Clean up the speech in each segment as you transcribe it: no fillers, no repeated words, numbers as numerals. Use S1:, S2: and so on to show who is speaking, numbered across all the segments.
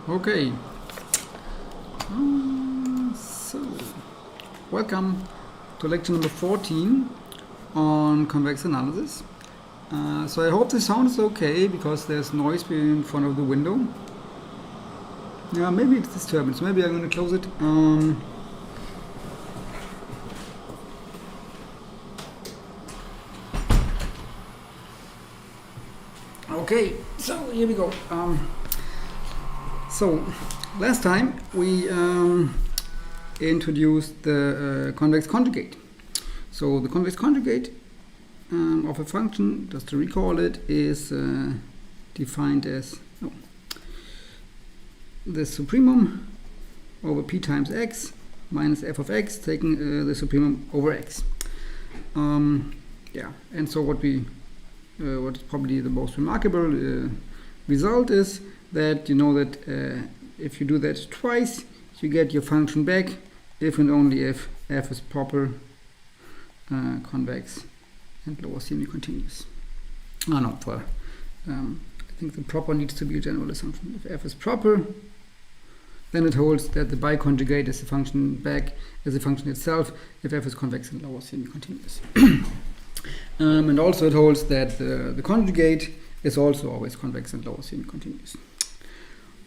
S1: Okay. So, welcome to lecture number 14 on convex analysis. So I hope the sound is okay because there's noise in front of the window. Yeah, maybe it's disturbance. Maybe I'm going to close it. Okay, so here we go. So last time we introduced the convex conjugate. So the convex conjugate of a function, just to recall it, is defined as the supremum over p times x minus f of x taking the supremum over x. Yeah, and so what is probably the most remarkable result is that you know that if you do that twice, you get your function back if and only if f is proper, convex, and lower semi-continuous. I think the proper needs to be a general assumption. If f is proper, then it holds that the biconjugate is the function back as the function itself if f is convex and lower semi-continuous. And also it holds that the conjugate is also always convex and lower semi-continuous.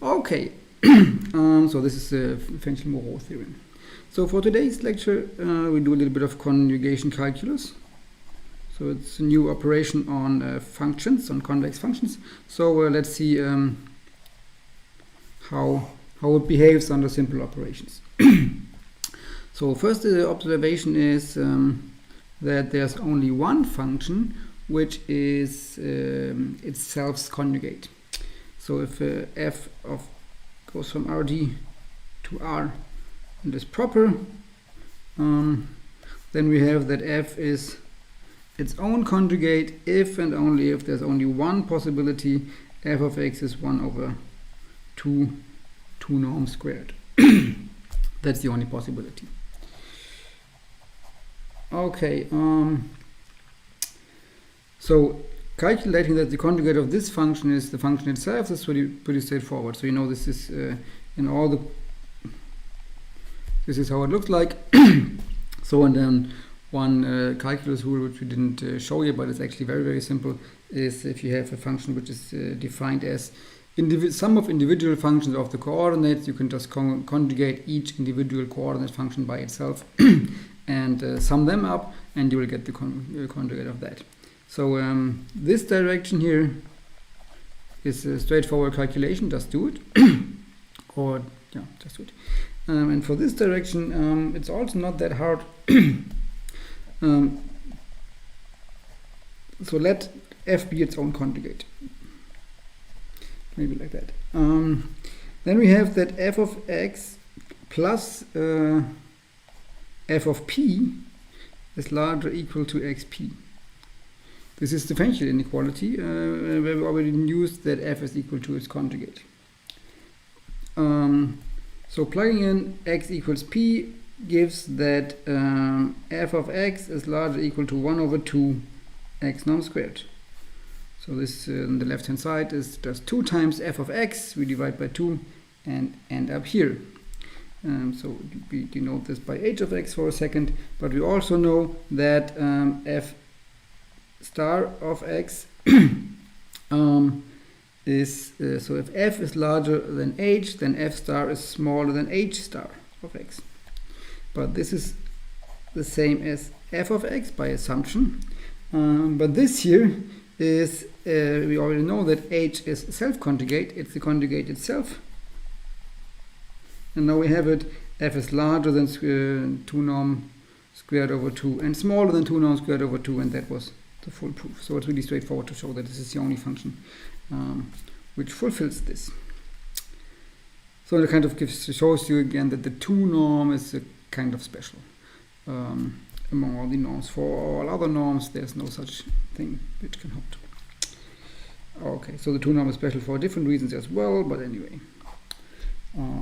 S1: Okay, so this is the Fenchel-Moreau theorem. So for today's lecture, we do a little bit of conjugation calculus. So it's a new operation on functions, on convex functions. So let's see how it behaves under simple operations. So first observation is that there's only one function which is itself conjugate. So if f of goes from Rd to R and is proper, then we have that f is its own conjugate if and only if there's only one possibility, f of x is 1 over 2 norms squared. That's the only possibility. Okay, so calculating that the conjugate of this function is the function itself is pretty straightforward. So you know this is this is how it looks like. So and then one calculus rule which we didn't show you, but it's actually very simple, is if you have a function which is defined as sum of individual functions of the coordinates, you can just conjugate each individual coordinate function by itself and sum them up, and you will get the conjugate of that. So this direction here is a straightforward calculation, just do it. Or yeah, just do it. And for this direction, it's also not that hard. So let f be its own conjugate. Maybe like that. Then we have that f of x plus f of p is larger or equal to xp. This is the Fenchel inequality, where we already used that f is equal to its conjugate. So plugging in x equals p gives that f of x is larger or equal to 1 over 2 x norm squared. So this on the left hand side is just 2 times f of x, we divide by 2 and end up here. So we denote this by h of x for a second, but we also know that f star of x is so if f is larger than h, then f star is smaller than h star of x. But this is the same as f of x by assumption. But this here is we already know that h is self-conjugate, it's the conjugate itself. And now we have it, f is larger than 2 norm squared over 2 and smaller than 2 norm squared over 2, and that was the full proof. So it's really straightforward to show that this is the only function which fulfills this. So it kind of shows you again that the 2 norm is a kind of special among all the norms. For all other norms, there's no such thing which can hold. Okay, so the 2 norm is special for different reasons as well, but anyway.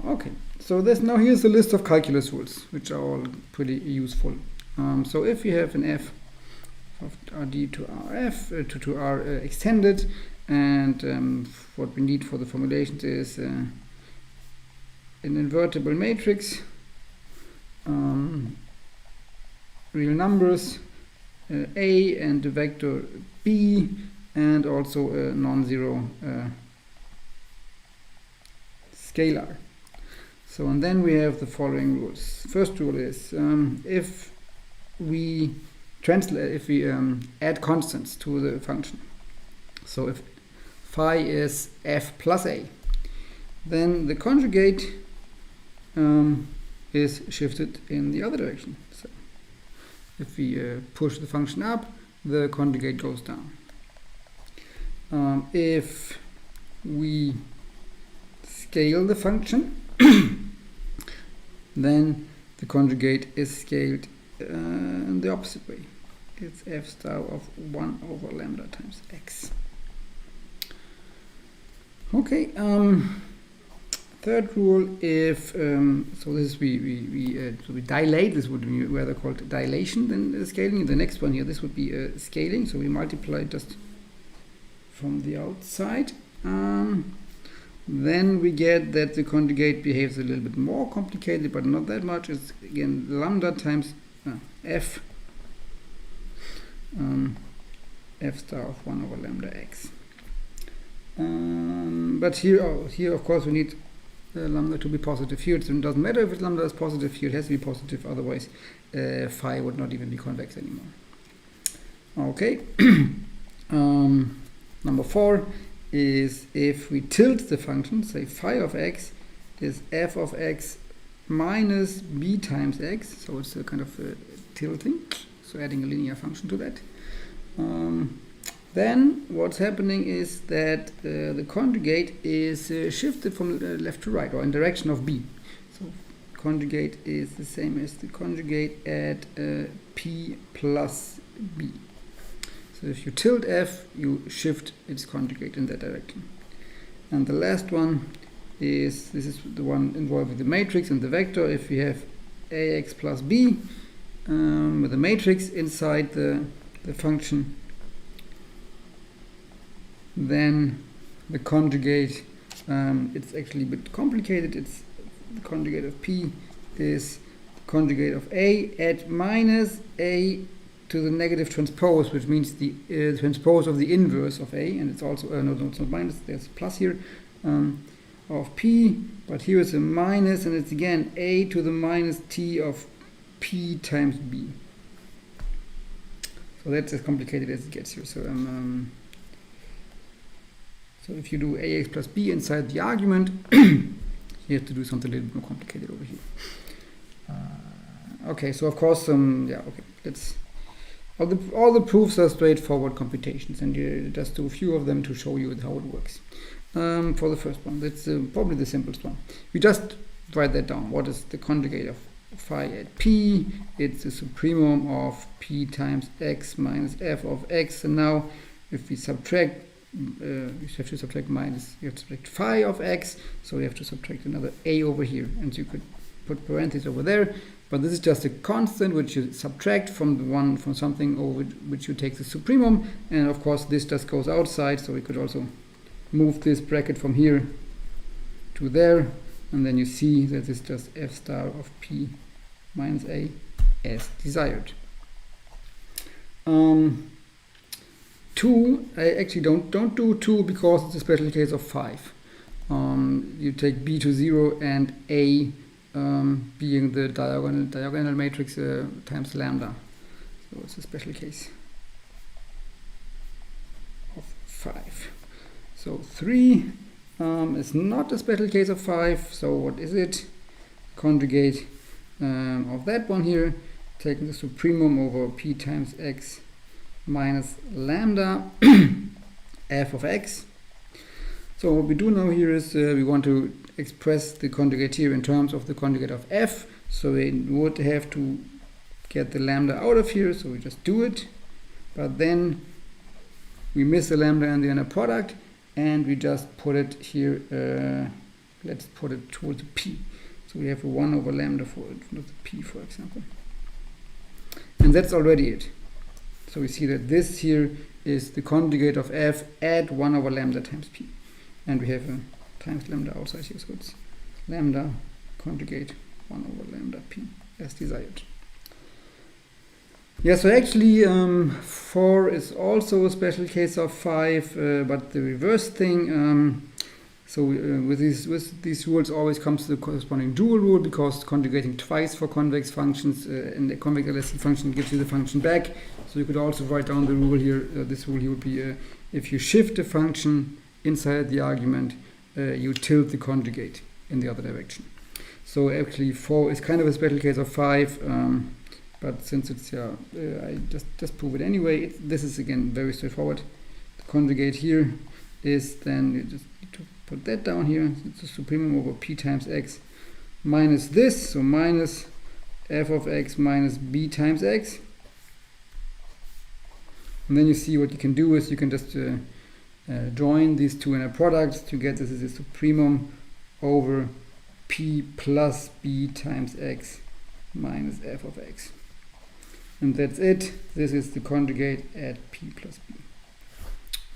S1: Okay, so here's a list of calculus rules, which are all pretty useful. So if you have an f of Rd to Rf to R extended, and what we need for the formulations is an invertible matrix, real numbers, A and the vector B, and also a non-zero scalar. So, and then we have the following rules. First rule is if we add constants to the function. So if phi is f plus a, then the conjugate is shifted in the other direction. So if we push the function up, the conjugate goes down. If we scale the function, then the conjugate is scaled in the opposite way. It's f star of 1 over lambda times x. Okay. Third rule: if so, this we dilate. This would be rather called dilation than scaling. The next one here, this would be scaling. So we multiply just from the outside. Then we get that the conjugate behaves a little bit more complicated, but not that much. It's again lambda times f star of 1 over lambda x. But here of course we need lambda to be positive. Here it doesn't matter if lambda is positive. Here it has to be positive. Otherwise, phi would not even be convex anymore. Okay. Number 4 is if we tilt the function, say phi of x is f of x minus b times x, so it's a kind of tilting, so adding a linear function to that. Then what's happening is that the conjugate is shifted from left to right, or in direction of b. So conjugate is the same as the conjugate at p plus b. So if you tilt f, you shift its conjugate in that direction. And the last one is, this is the one involved with the matrix and the vector. If we have ax plus b with a matrix inside the function, then the conjugate, it's actually a bit complicated. It's the conjugate of p is the conjugate of a at minus a to the negative transpose, which means the transpose of the inverse of a, and it's also no, it's not minus, there's plus here, of p, but here is a minus, and it's again a to the minus t of p times b. So that's as complicated as it gets here. So so if you do ax plus b inside the argument, you have to do something a little bit more complicated over here. Okay, so of course, yeah, okay, let's. All the proofs are straightforward computations, and you just do a few of them to show you how it works. For the first one, that's probably the simplest one. We just write that down. What is the conjugate of phi at p? It's the supremum of p times x minus f of x. And now, if we subtract, you have to subtract minus. You have to subtract phi of x, so you have to subtract another a over here, and you could put parentheses over there. But this is just a constant which you subtract from something over which you take the supremum, and of course this just goes outside, so we could also move this bracket from here to there, and then you see that it's just f star of p minus a as desired. 2, I actually don't do 2 because it's a special case of 5. You take b to 0 and a being the diagonal matrix times lambda. So it's a special case of 5. So 3 is not a special case of 5. So what is it? Conjugate of that one here, taking the supremum over p times x minus lambda f of x. So what we do now here is we want to express the conjugate here in terms of the conjugate of f. So we would have to get the lambda out of here, so we just do it. But then we miss the lambda and the inner product, and we just put it here. Let's put it towards the p. So we have a 1 over lambda for it, not the p, for example. And that's already it. So we see that this here is the conjugate of f at 1 over lambda times p. And we have a times lambda outside here, so it's lambda conjugate 1 over lambda p as desired. Yeah, so actually 4 is also a special case of 5, but the reverse thing. With these rules always comes the corresponding dual rule, because conjugating twice for convex functions and the convex LSC function gives you the function back. So you could also write down the rule here. This rule here would be if you shift the function inside the argument, you tilt the conjugate in the other direction. So actually 4 is kind of a special case of 5. But since it's, I just prove it anyway. This is again very straightforward. The conjugate here is then, you just need to put that down here. It's a supremum over p times x minus this, so minus f of x minus b times x. And then you see what you can do is you can just join these two inner products to get this is a supremum over p plus b times x minus f of x. And that's it. This is the conjugate at p plus b.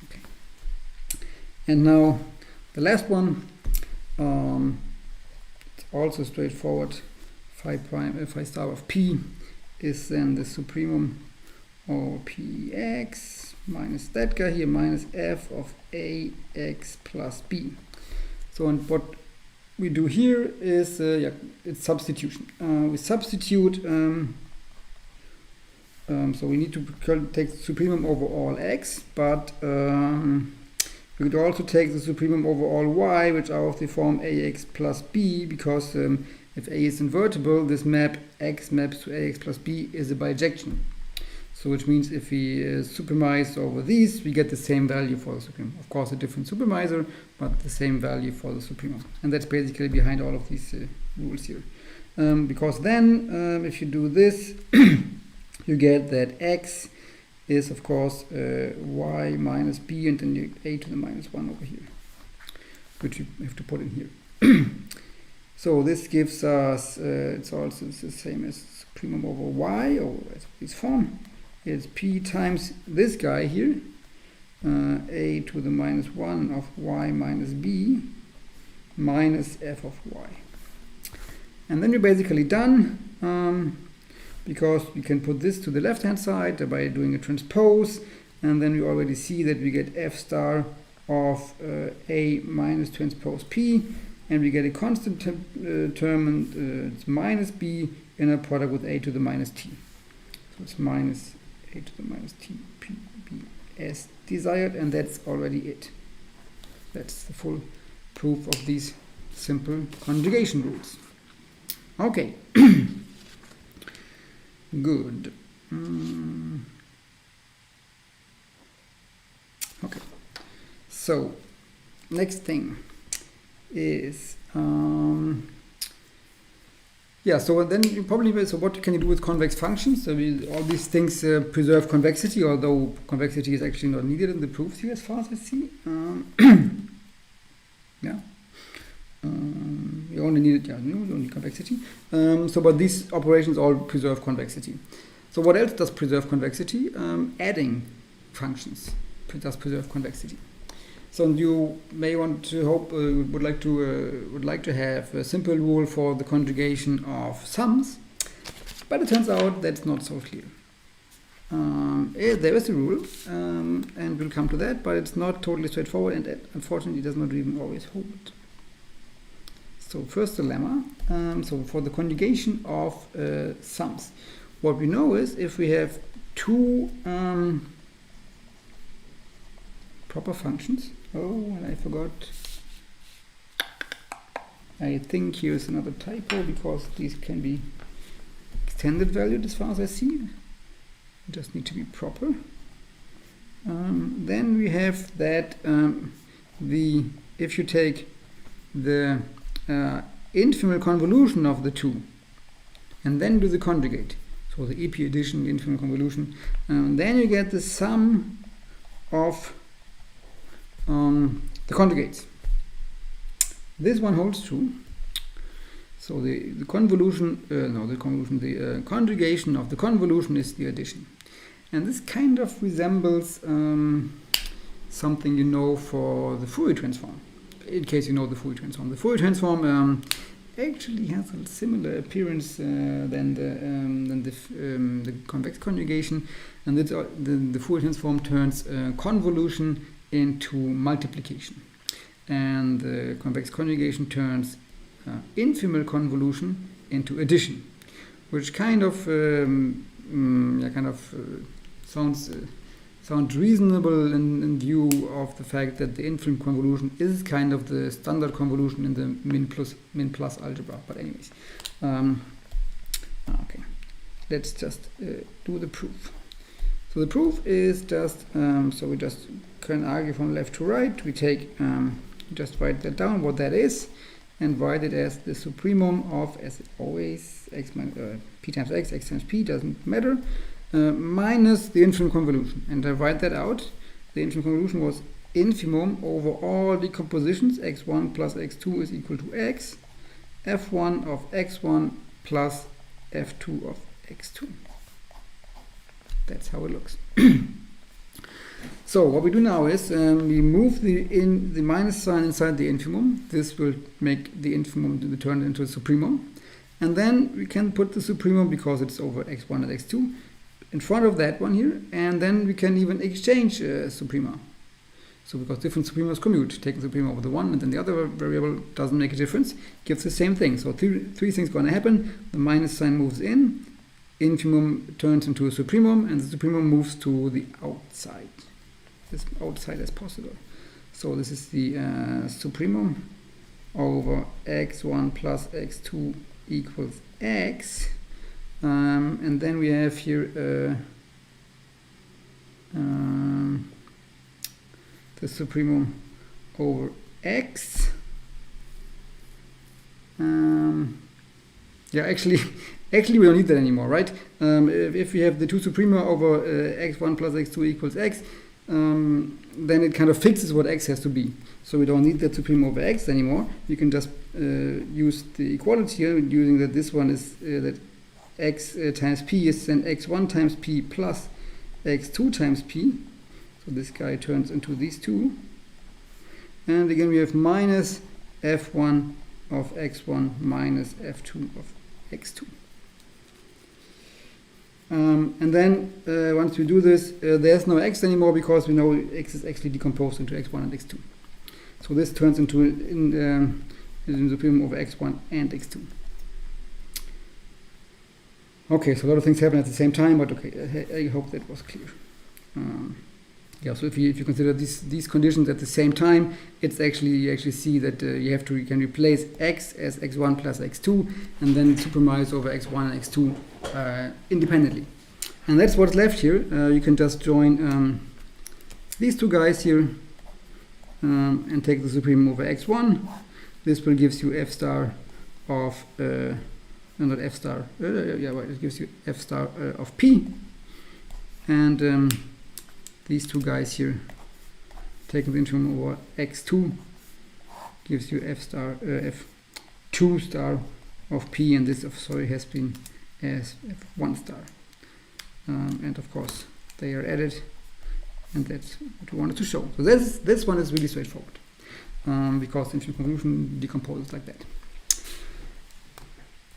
S1: Okay. And now the last one, it's also straightforward. Phi star of p is then the supremum over px minus that guy here minus f of ax plus b. So and what we do here is it's substitution. We substitute. So we need to take the supremum over all x, but we could also take the supremum over all y, which are of the form ax plus b, because if a is invertible, this map x maps to ax plus b is a bijection. So which means if we supremize over these, we get the same value for the supremum. Of course, a different supremizer, but the same value for the supremum. And that's basically behind all of these rules here. Because then, if you do this, you get that x is, of course, y minus b, and then you a to the minus 1 over here, which you have to put in here. So this gives us, it's also the same as supremum over y, or as this form. It's p times this guy here, a to the minus 1 of y minus b, minus f of y. And then you're basically done. Because we can put this to the left hand side by doing a transpose, and then we already see that we get f star of a minus transpose p, and we get a constant term, and it's minus b in a product with a to the minus t. So it's minus a to the minus t p b as desired, and that's already it. That's the full proof of these simple conjugation rules. Okay. Good. Okay. So next thing is so then you probably, so what can you do with convex functions? So all these things preserve convexity, although convexity is actually not needed in the proofs here as far as I see. Yeah. You only need only convexity. But these operations all preserve convexity. So what else does preserve convexity? Adding functions does preserve convexity. So you may want to would like to have a simple rule for the conjugation of sums, but it turns out that's not so clear. There is a rule, and we'll come to that, but it's not totally straightforward, and unfortunately it does not even always hold. So first dilemma, so for the conjugation of sums, what we know is if we have two proper functions. Oh, and I forgot. I think here's another typo, because these can be extended valued as far as I see. Just need to be proper. Then we have that if you take the infinite convolution of the two and then do the conjugate, so the EP addition, the infinite convolution, then you get the sum of the conjugates. This one holds true. So the conjugation of the convolution is the addition. And this kind of resembles something you know for the Fourier transform. In case you know the Fourier transform. The Fourier transform actually has a similar appearance than the convex conjugation, and it's, the Fourier transform turns convolution into multiplication, and the convex conjugation turns infimal convolution into addition, which kind of sounds reasonable in view of the fact that the infinite convolution is kind of the standard convolution in the min plus algebra. But anyways, okay, let's just do the proof. So the proof is just, so we just can argue from left to right. We take, just write that down, what that is, and write it as the supremum of, as always, p times x times p, doesn't matter, minus the infinite convolution. And I write that out. The infinite convolution was infimum over all decompositions. x1 plus x2 is equal to x, f1 of x1 plus f2 of x2. That's how it looks. So what we do now is we move the minus sign inside the infimum. This will make the infimum to be turned into a supremum. And then we can put the supremum, because it's over x1 and x2, in front of that one here. And then we can even exchange suprema. So because different supremas commute, taking the suprema over the one and then the other variable doesn't make a difference, gives the same thing. So three things going to happen. The minus sign moves in, infimum turns into a supremum, and the supremum moves to the outside, as outside as possible. So this is the supremum over x1 plus x2 equals x, and then we have here the supremum over x. Yeah, actually we don't need that anymore, right? If we have the two suprema over x1 plus x2 equals x, then it kind of fixes what x has to be. So we don't need that suprema over x anymore. We can just use the equality here, using that this one is that x times p is then x1 times p plus x2 times p. So this guy turns into these two. And again we have minus f1 of x1 minus f2 of x2. And then once we do this, there's no x anymore, because we know x is actually decomposed into x1 and x2. So this turns into the supremum over x1 and x2. Okay, so a lot of things happen at the same time, but okay, I hope that was clear. Yeah, so if you consider these conditions at the same time, it's actually, you actually see that you can replace x as x1 plus x2, and then supremize over x1 and x2 independently. And that's what's left here. You can just join these two guys here and take the supremum over x1. This will gives you f star of not f star. Yeah, right. It gives you f star of p, and these two guys here, taking the infimum over x2, gives you f star f2 star of p, and this has been as f1 star. And of course they are added, and that's what we wanted to show. So this one is really straightforward, because infinite convolution decomposes like that.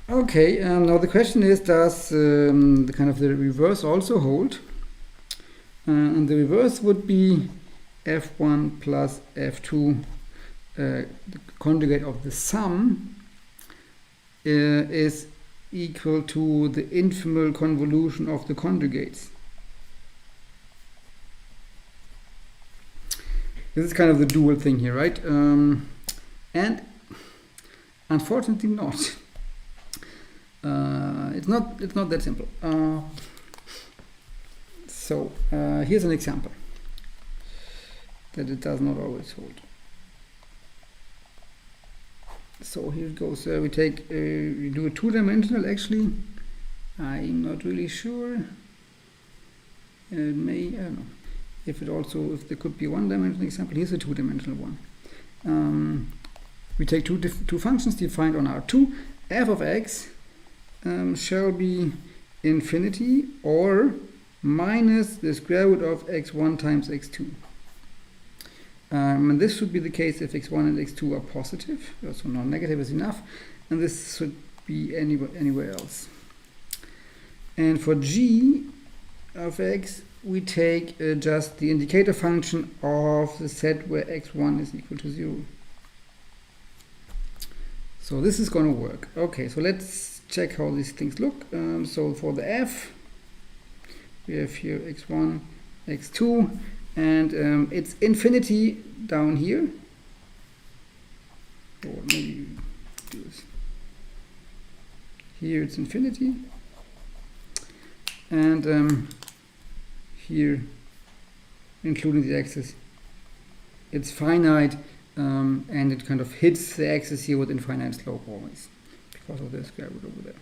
S1: Okay, now the question is, does the kind of the reverse also hold? And the reverse would be f1 plus f2, the conjugate of the sum, is equal to the infimal convolution of the conjugates. This is kind of the dual thing here, right? And unfortunately not. It's not that simple. So here's an example that it does not always hold. So here it goes. We do a two-dimensional. Actually, I'm not really sure. It may, I don't know. If there could be one-dimensional example. Here's a two-dimensional one. We take two functions defined on R2. F of x shall be infinity or minus the square root of x1 times x2. And this should be the case if x1 and x2 are positive, so non-negative is enough, and this should be anywhere else. And for g of x, we take just the indicator function of the set where x1 is equal to 0. So this is going to work. Okay, so let's check how these things look. So for the f, we have here x1, x2, and it's infinity down here. Or maybe do this. Here it's infinity, and here, including the axis, it's finite, and it kind of hits the axis here with infinite slope always, because of the square root over there.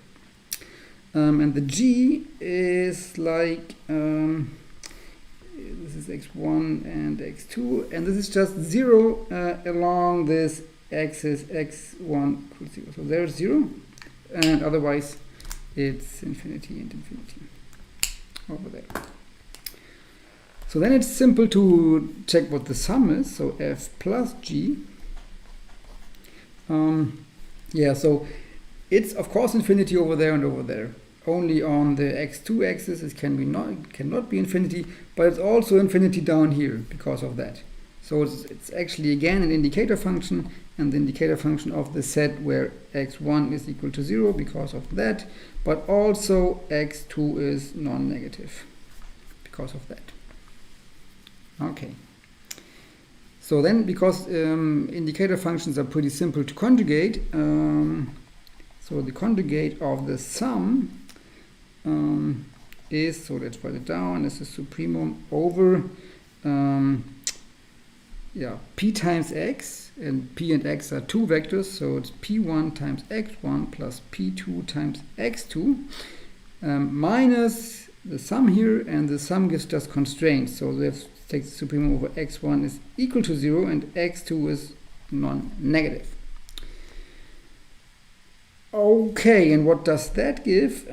S1: And the g is like, this is x1 and x2, and this is just 0 along this axis x1 equals 0. So there's 0, and otherwise it's infinity and infinity over there. So then it's simple to check what the sum is. So f plus g. Yeah, so it's of course infinity over there and over there. Only on the x2 axis it cannot be infinity, but it's also infinity down here because of that. So it's actually again an indicator function, and the indicator function of the set where x1 is equal to 0 because of that, but also x2 is non-negative because of that. Okay. So then, because indicator functions are pretty simple to conjugate, so the conjugate of the sum is, so let's write it down, as a supremum over p times x, and p and x are two vectors, so it's p1 times x1 plus p2 times x2 minus the sum here, and the sum gives just constraints, so we have to take the supremum over x1 is equal to 0 and x2 is non-negative. Okay, and what does that give?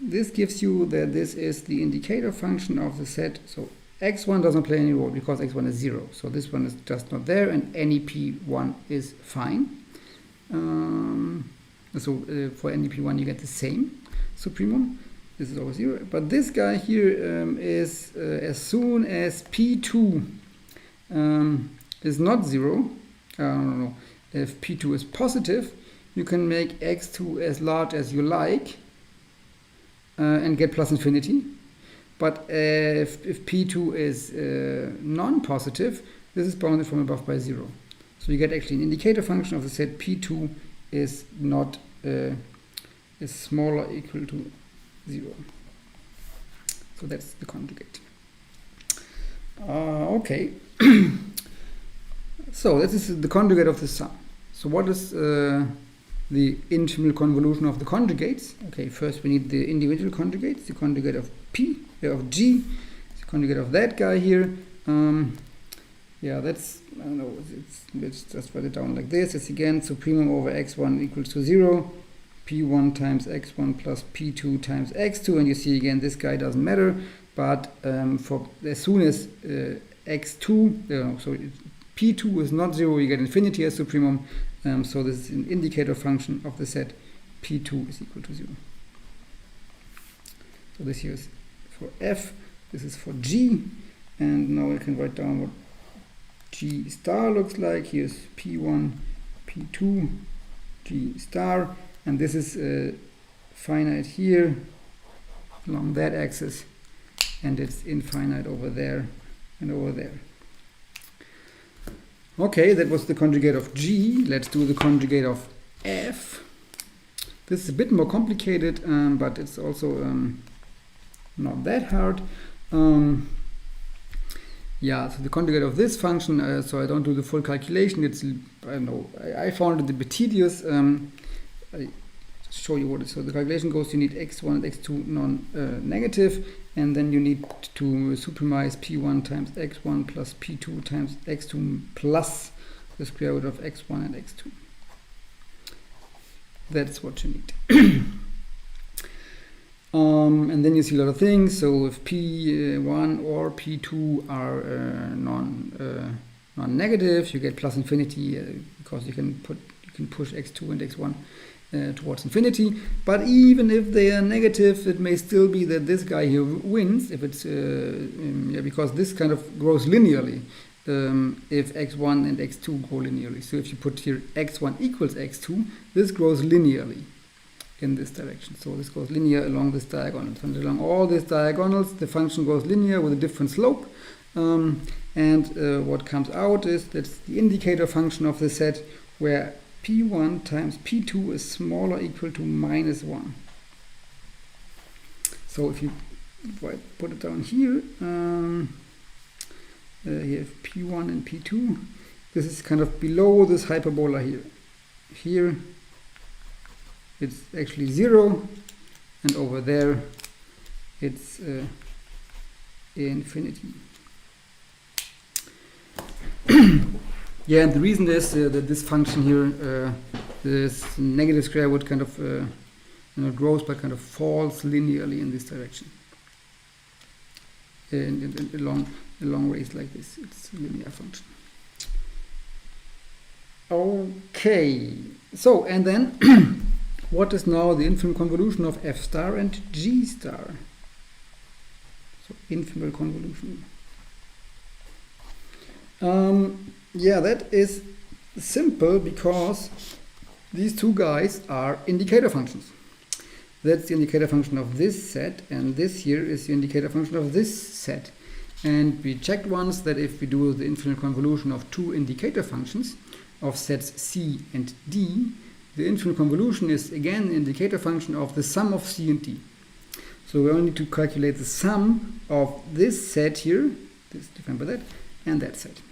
S1: This gives you that this is the indicator function of the set, so x1 doesn't play any role because x1 is 0, so this one is just not there, and any p1 is fine. For any p1 you get the same supremum. This is always 0, but this guy here is as soon as p2 is not 0, if p2 is positive, you can make x2 as large as you like and get plus infinity. But if p2 is non-positive, this is bounded from above by 0. So you get actually an indicator function of the set p2 is not is smaller or equal to 0. So that's the conjugate. Okay. So this is the conjugate of the sum. So what is the integral convolution of the conjugates? Okay, first we need the individual conjugates, the conjugate of p, of g, the conjugate of that guy here. Yeah, that's, I don't know, let's just write it down like this. It's again supremum over x1 equals to 0, p1 times x1 plus p2 times x2, and you see again this guy doesn't matter, but for as soon as x2, so p2 is not 0, you get infinity as supremum. So this is an indicator function of the set p2 is equal to 0. So this here is for f, this is for g, and now I can write down what g star looks like. Here's p1, p2, g star, and this is finite here along that axis, and it's infinite over there and over there. Okay, that was the conjugate of g. Let's do the conjugate of f. This is a bit more complicated, but it's also not that hard. Yeah, so the conjugate of this function, so I don't do the full calculation. It's, I don't know, I found it a bit tedious. I show you what it is. So the calculation goes, you need x1 and x2 non-negative, and then you need to supremize p1 times x1 plus p2 times x2 plus the square root of x1 and x2. That's what you need. And then you see a lot of things. So if p1 or p2 are non-negative, you get plus infinity because you can push x2 and x1 towards infinity. But even if they are negative, it may still be that this guy here wins if it's because this kind of grows linearly if x1 and x2 grow linearly. So if you put here x1 equals x2, this grows linearly in this direction. So this goes linear along this diagonal. And along all these diagonals, the function goes linear with a different slope. And what comes out is that's the indicator function of the set where p1 times p2 is smaller or equal to -1. So if I put it down here, you have p1 and p2. This is kind of below this hyperbola here. Here it's actually 0, and over there it's infinity. Yeah, and the reason is that this function here, this negative square root kind of grows but kind of falls linearly in this direction. And along ways like this, it's a linear function. Okay, so and then what is now the infinite convolution of f star and g star? So infinite convolution. Yeah, that is simple because these two guys are indicator functions. That's the indicator function of this set, and this here is the indicator function of this set. And we checked once that if we do the infinite convolution of two indicator functions of sets C and D, the infinite convolution is again the indicator function of the sum of C and D. So we only need to calculate the sum of this set here, this defined by that, and that set.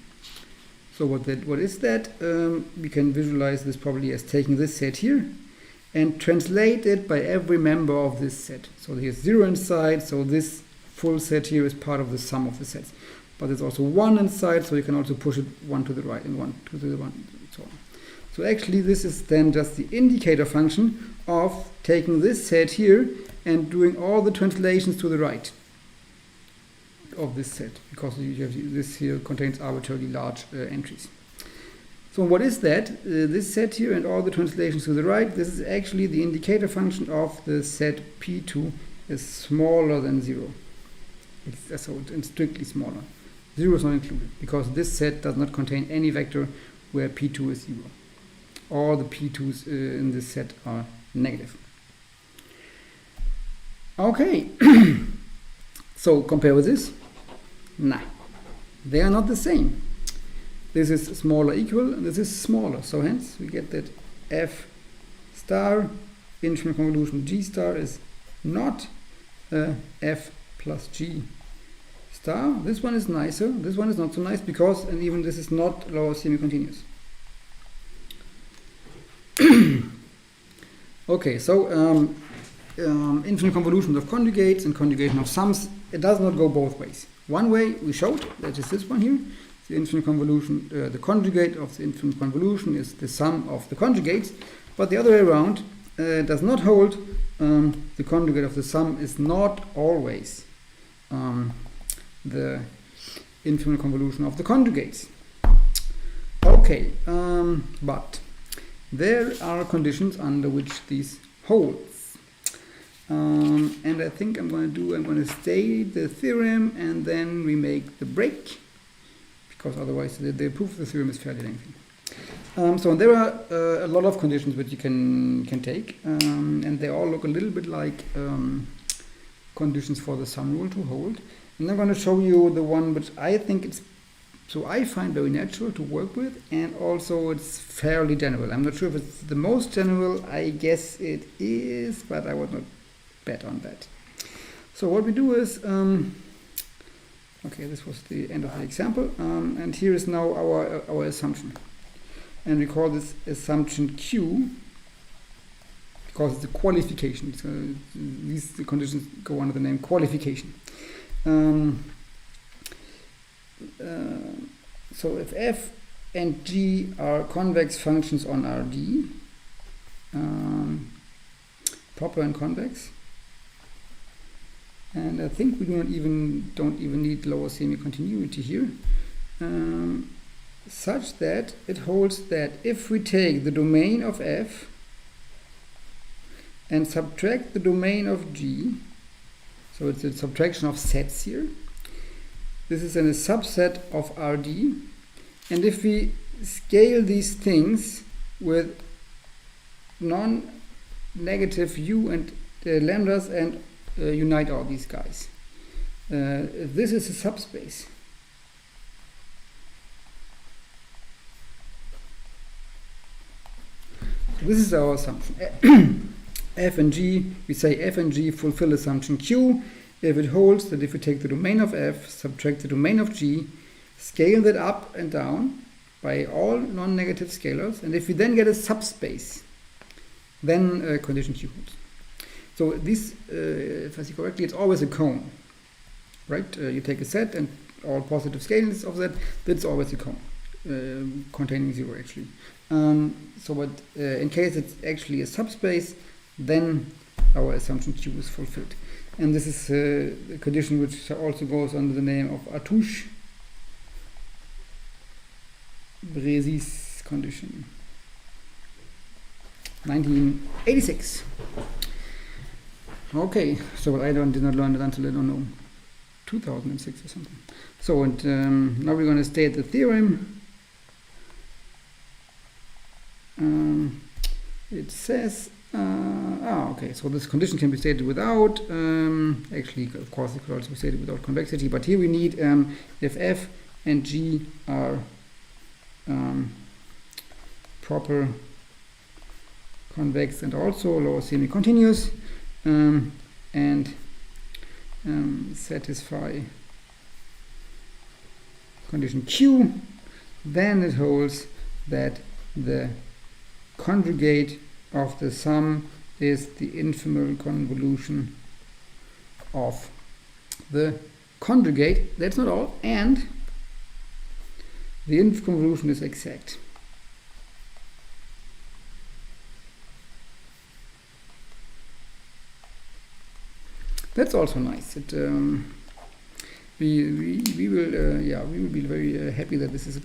S1: So what is that? We can visualize this probably as taking this set here and translate it by every member of this set. So here's 0 inside, so this full set here is part of the sum of the sets. But there's also 1 inside, so you can also push it 1 to the right and 1 to the 1 and so on. So actually this is then just the indicator function of taking this set here and doing all the translations to the right of this set, because you have this here contains arbitrarily large entries. So what is that? This set here and all the translations to the right, this is actually the indicator function of the set P2 is smaller than 0. So it's strictly smaller. 0 is not included, because this set does not contain any vector where P2 is 0. All the P2s in this set are negative. Okay, so compare with this. Nah, they are not the same. This is smaller equal, and this is smaller. So hence we get that f star infinite convolution g star is not f plus g star. This one is nicer. This one is not so nice because, and even this is not lower semi-continuous. Okay, so infinite convolutions of conjugates and conjugation of sums, it does not go both ways. One way we showed, that is this one here, the infinite convolution, the conjugate of the infinite convolution is the sum of the conjugates, but the other way around does not hold. The conjugate of the sum is not always the infinite convolution of the conjugates. Okay, but there are conditions under which these holds. And I think I'm going to state the theorem and then we make the break, because otherwise the proof of the theorem is fairly lengthy. So there are a lot of conditions which you can take, and they all look a little bit like conditions for the sum rule to hold. And I'm going to show you the one which I find very natural to work with, and also it's fairly general. I'm not sure if it's the most general. I guess it is, but I would not bet on that. So what we do is, okay, this was the end of the example, and here is now our assumption, and we call this assumption Q because it's a qualification. So these conditions go under the name qualification. So if f and g are convex functions on Rd, proper and convex, and I think we don't even need lower semi-continuity here. such that it holds that if we take the domain of f and subtract the domain of g, so it's a subtraction of sets here, this is in a subset of Rd, and if we scale these things with non-negative u and lambdas and unite all these guys, this is a subspace. This is our assumption. F and G, we say F and G fulfill assumption Q if it holds that if we take the domain of F, subtract the domain of G, scale that up and down by all non-negative scalars, and if we then get a subspace, then condition Q holds. So this, if I see correctly, it's always a cone, right? You take a set and all positive scalars of that, that's always a cone, containing 0 actually. But in case it's actually a subspace, then our assumption Q is fulfilled. And this is a condition which also goes under the name of Artouche-Bresis condition. 1986. Okay, so I did not learn it until, I don't know, 2006 or something. So, and now we're going to state the theorem. It says, okay, so this condition can be stated without, actually, of course, it could also be stated without convexity, but here we need if f and g are proper convex and also lower semi-continuous, and satisfy condition Q, then it holds that the conjugate of the sum is the infimal convolution of the conjugate. That's not all, and the inf convolution is exact. That's also nice. It, we will be very happy that this is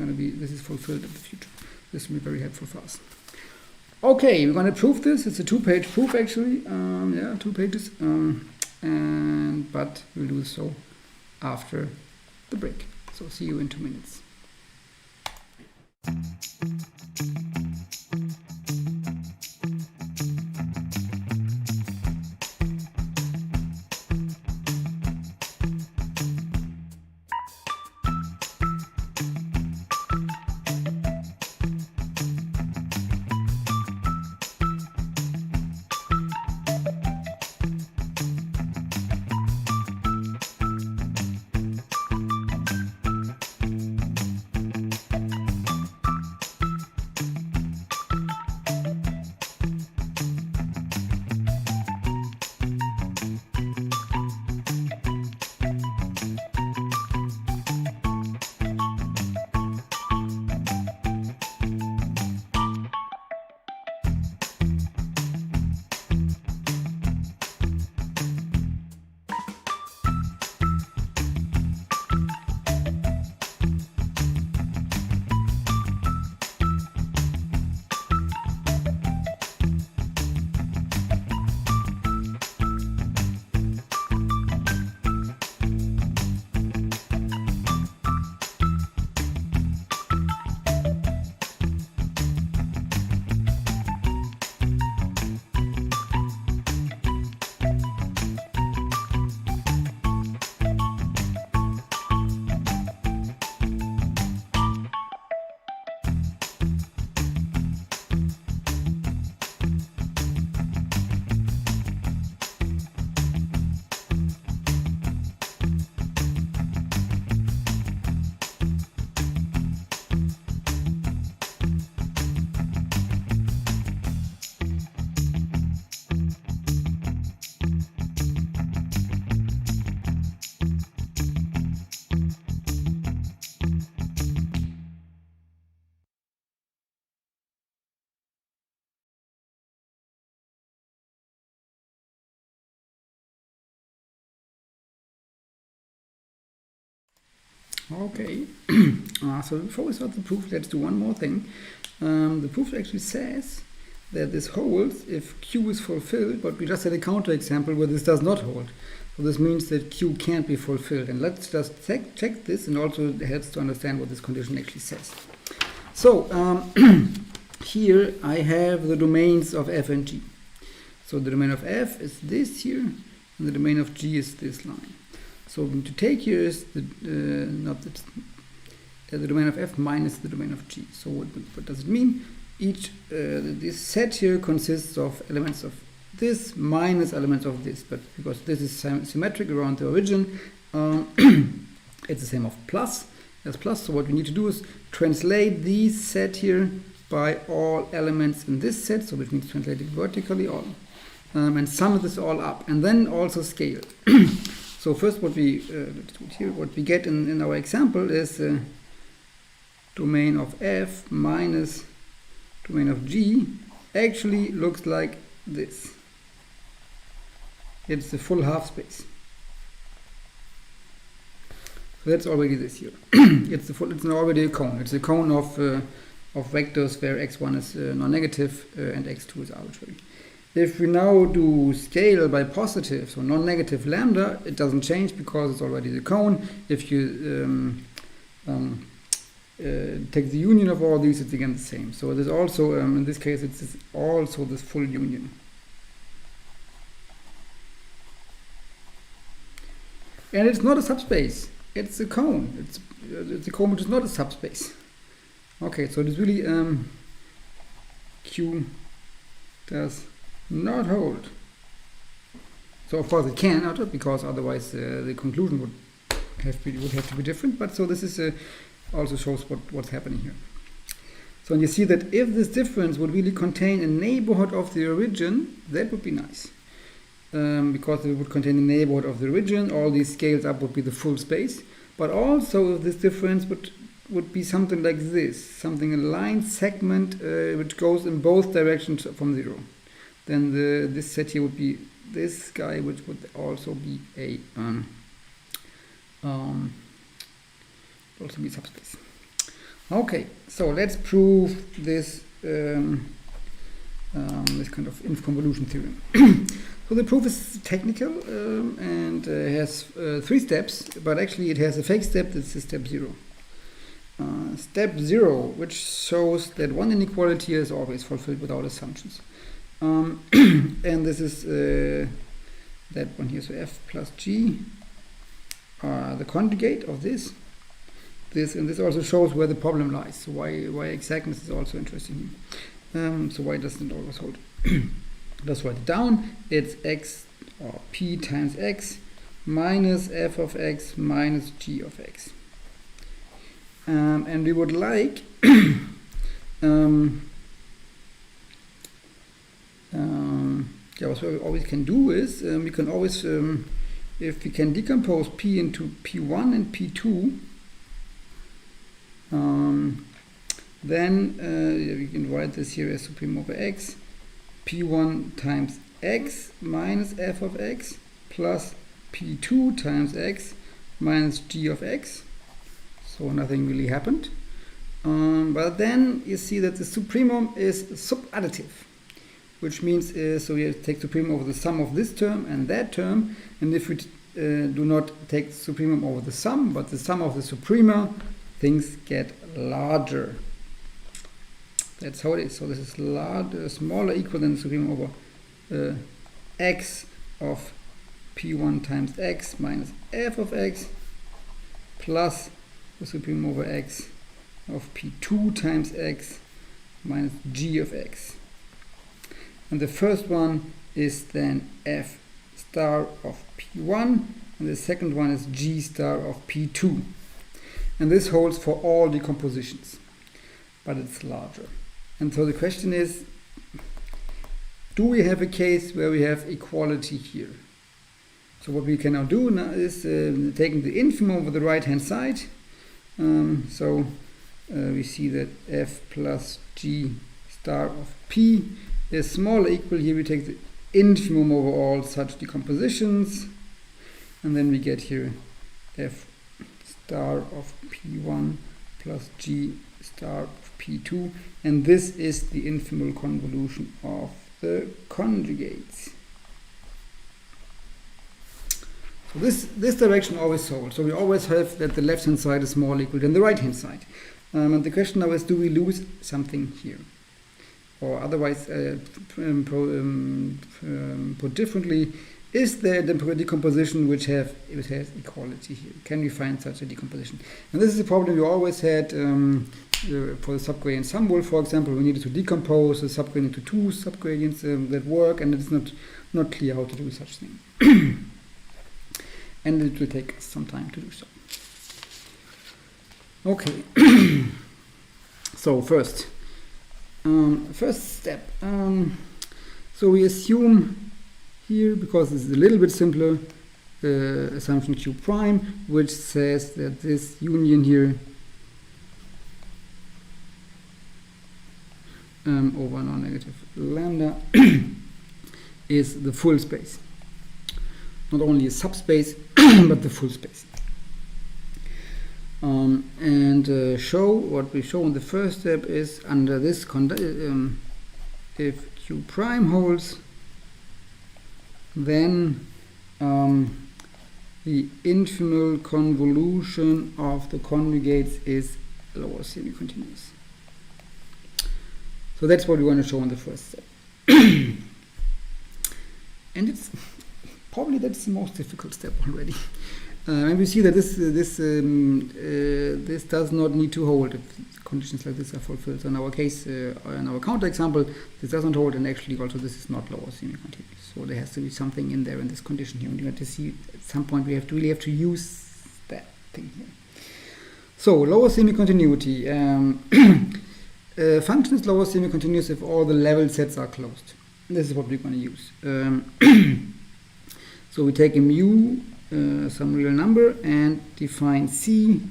S1: fulfilled in the future. This will be very helpful for us. Okay, we're going to prove this. It's a 2-page proof actually. 2 pages. But we'll do so after the break. So see you in 2 minutes. Okay, so before we start the proof, let's do one more thing. The proof actually says that this holds if Q is fulfilled, but we just had a counterexample where this does not hold. So this means that Q can't be fulfilled. And let's just check this, and also it helps to understand what this condition actually says. So here I have the domains of f and g. So the domain of f is this here, and the domain of g is this line. So to take here is the domain of f minus the domain of g. So what does it mean? This set here consists of elements of this minus elements of this, but because this is symmetric around the origin, it's the same of plus as plus. So what we need to do is translate these set here by all elements in this set, so which means translate it vertically all, and sum this all up, and then also scale. So first, what we let's do it here. What we get in our example is domain of f minus domain of g actually looks like this. It's the full half space. So that's already this here. It's already a cone. It's a cone of vectors where x1 is non-negative and x2 is arbitrary. If we now do scale by positive, so non-negative lambda, it doesn't change because it's already the cone. If you take the union of all these, it's again the same. So there's also, in this case, it's also this full union. And it's not a subspace. It's a cone. It's a cone which is not a subspace. Okay, so it is really Q does not hold. So of course it cannot, because otherwise the conclusion would have to be different. But so this is also shows what's happening here. So you see that if this difference would really contain a neighborhood of the origin, that would be nice. Because it would contain the neighborhood of the origin, all these scales up would be the full space. But also if this difference would be something like this, something a line segment which goes in both directions from 0. Then this set here would be this guy, which would also be a subspace. Okay, so let's prove this this kind of inf-convolution theorem. So the proof is technical and has 3 steps, but actually it has a fake step. This is step 0. Step 0, which shows that one inequality is always fulfilled without assumptions. And this is that one here, so f plus g, the conjugate of this, and this also shows where the problem lies. So why exactness is also interesting here. So why doesn't it always hold? Let's write it down. It's x or p times x minus f of x minus g of x. And we would like what we always can do is we can always if we can decompose p into p1 and p2, then we can write this here as supreme over x, p1 times x minus f of x plus p2 times x minus g of x. So nothing really happened. But then you see that the supremum is subadditive, which means so we take supremum over the sum of this term and that term, and if we do not take supremum over the sum, but the sum of the suprema, things get larger. That's how it is. So this is larger, smaller, equal than the supremum over x of p1 times x minus f of x plus the supremum over x of p2 times x minus g of x. And the first one is then f star of p1, and the second one is g star of p2. And this holds for all decompositions, but it's larger. And so the question is, do we have a case where we have equality here? So what we can now do now is taking the infimum over the right hand side. We see that f plus g star of p is small or equal. Here we take the infimum over all such decompositions, and then we get here f star of P1 plus G star of P2, and this is the infinite convolution of the conjugates. So this direction always holds. So we always have that the left hand side is more equal than the right hand side. And the question now is, do we lose something here? Or otherwise, put differently, is there a decomposition which has equality here? Can we find such a decomposition? And this is a problem we always had for the subgradient sum, for example. We needed to decompose the subgradient into two subgradients that work, and it's not clear how to do such thing. And it will take us some time to do so. Okay. So first step. So we assume here, because this is a little bit simpler, assumption Q prime, which says that this union here over non-negative lambda is the full space. Not only a subspace, but the full space. And show what we show in the first step is under this if Q prime holds, then the infinite convolution of the conjugates is lower semi-continuous. So that's what we want to show in the first step. And it's probably that's the most difficult step already. And we see that this does not need to hold if conditions like this are fulfilled. So in our case, in our counter example, this doesn't hold, and actually also this is not lower semi-continuous. So there has to be something in there in this condition here. And you have to see at some point we really have to use that thing here. So lower semi-continuity. Function is lower semi-continuous if all the level sets are closed. This is what we're going to use. So we take a mu, some real number, and define C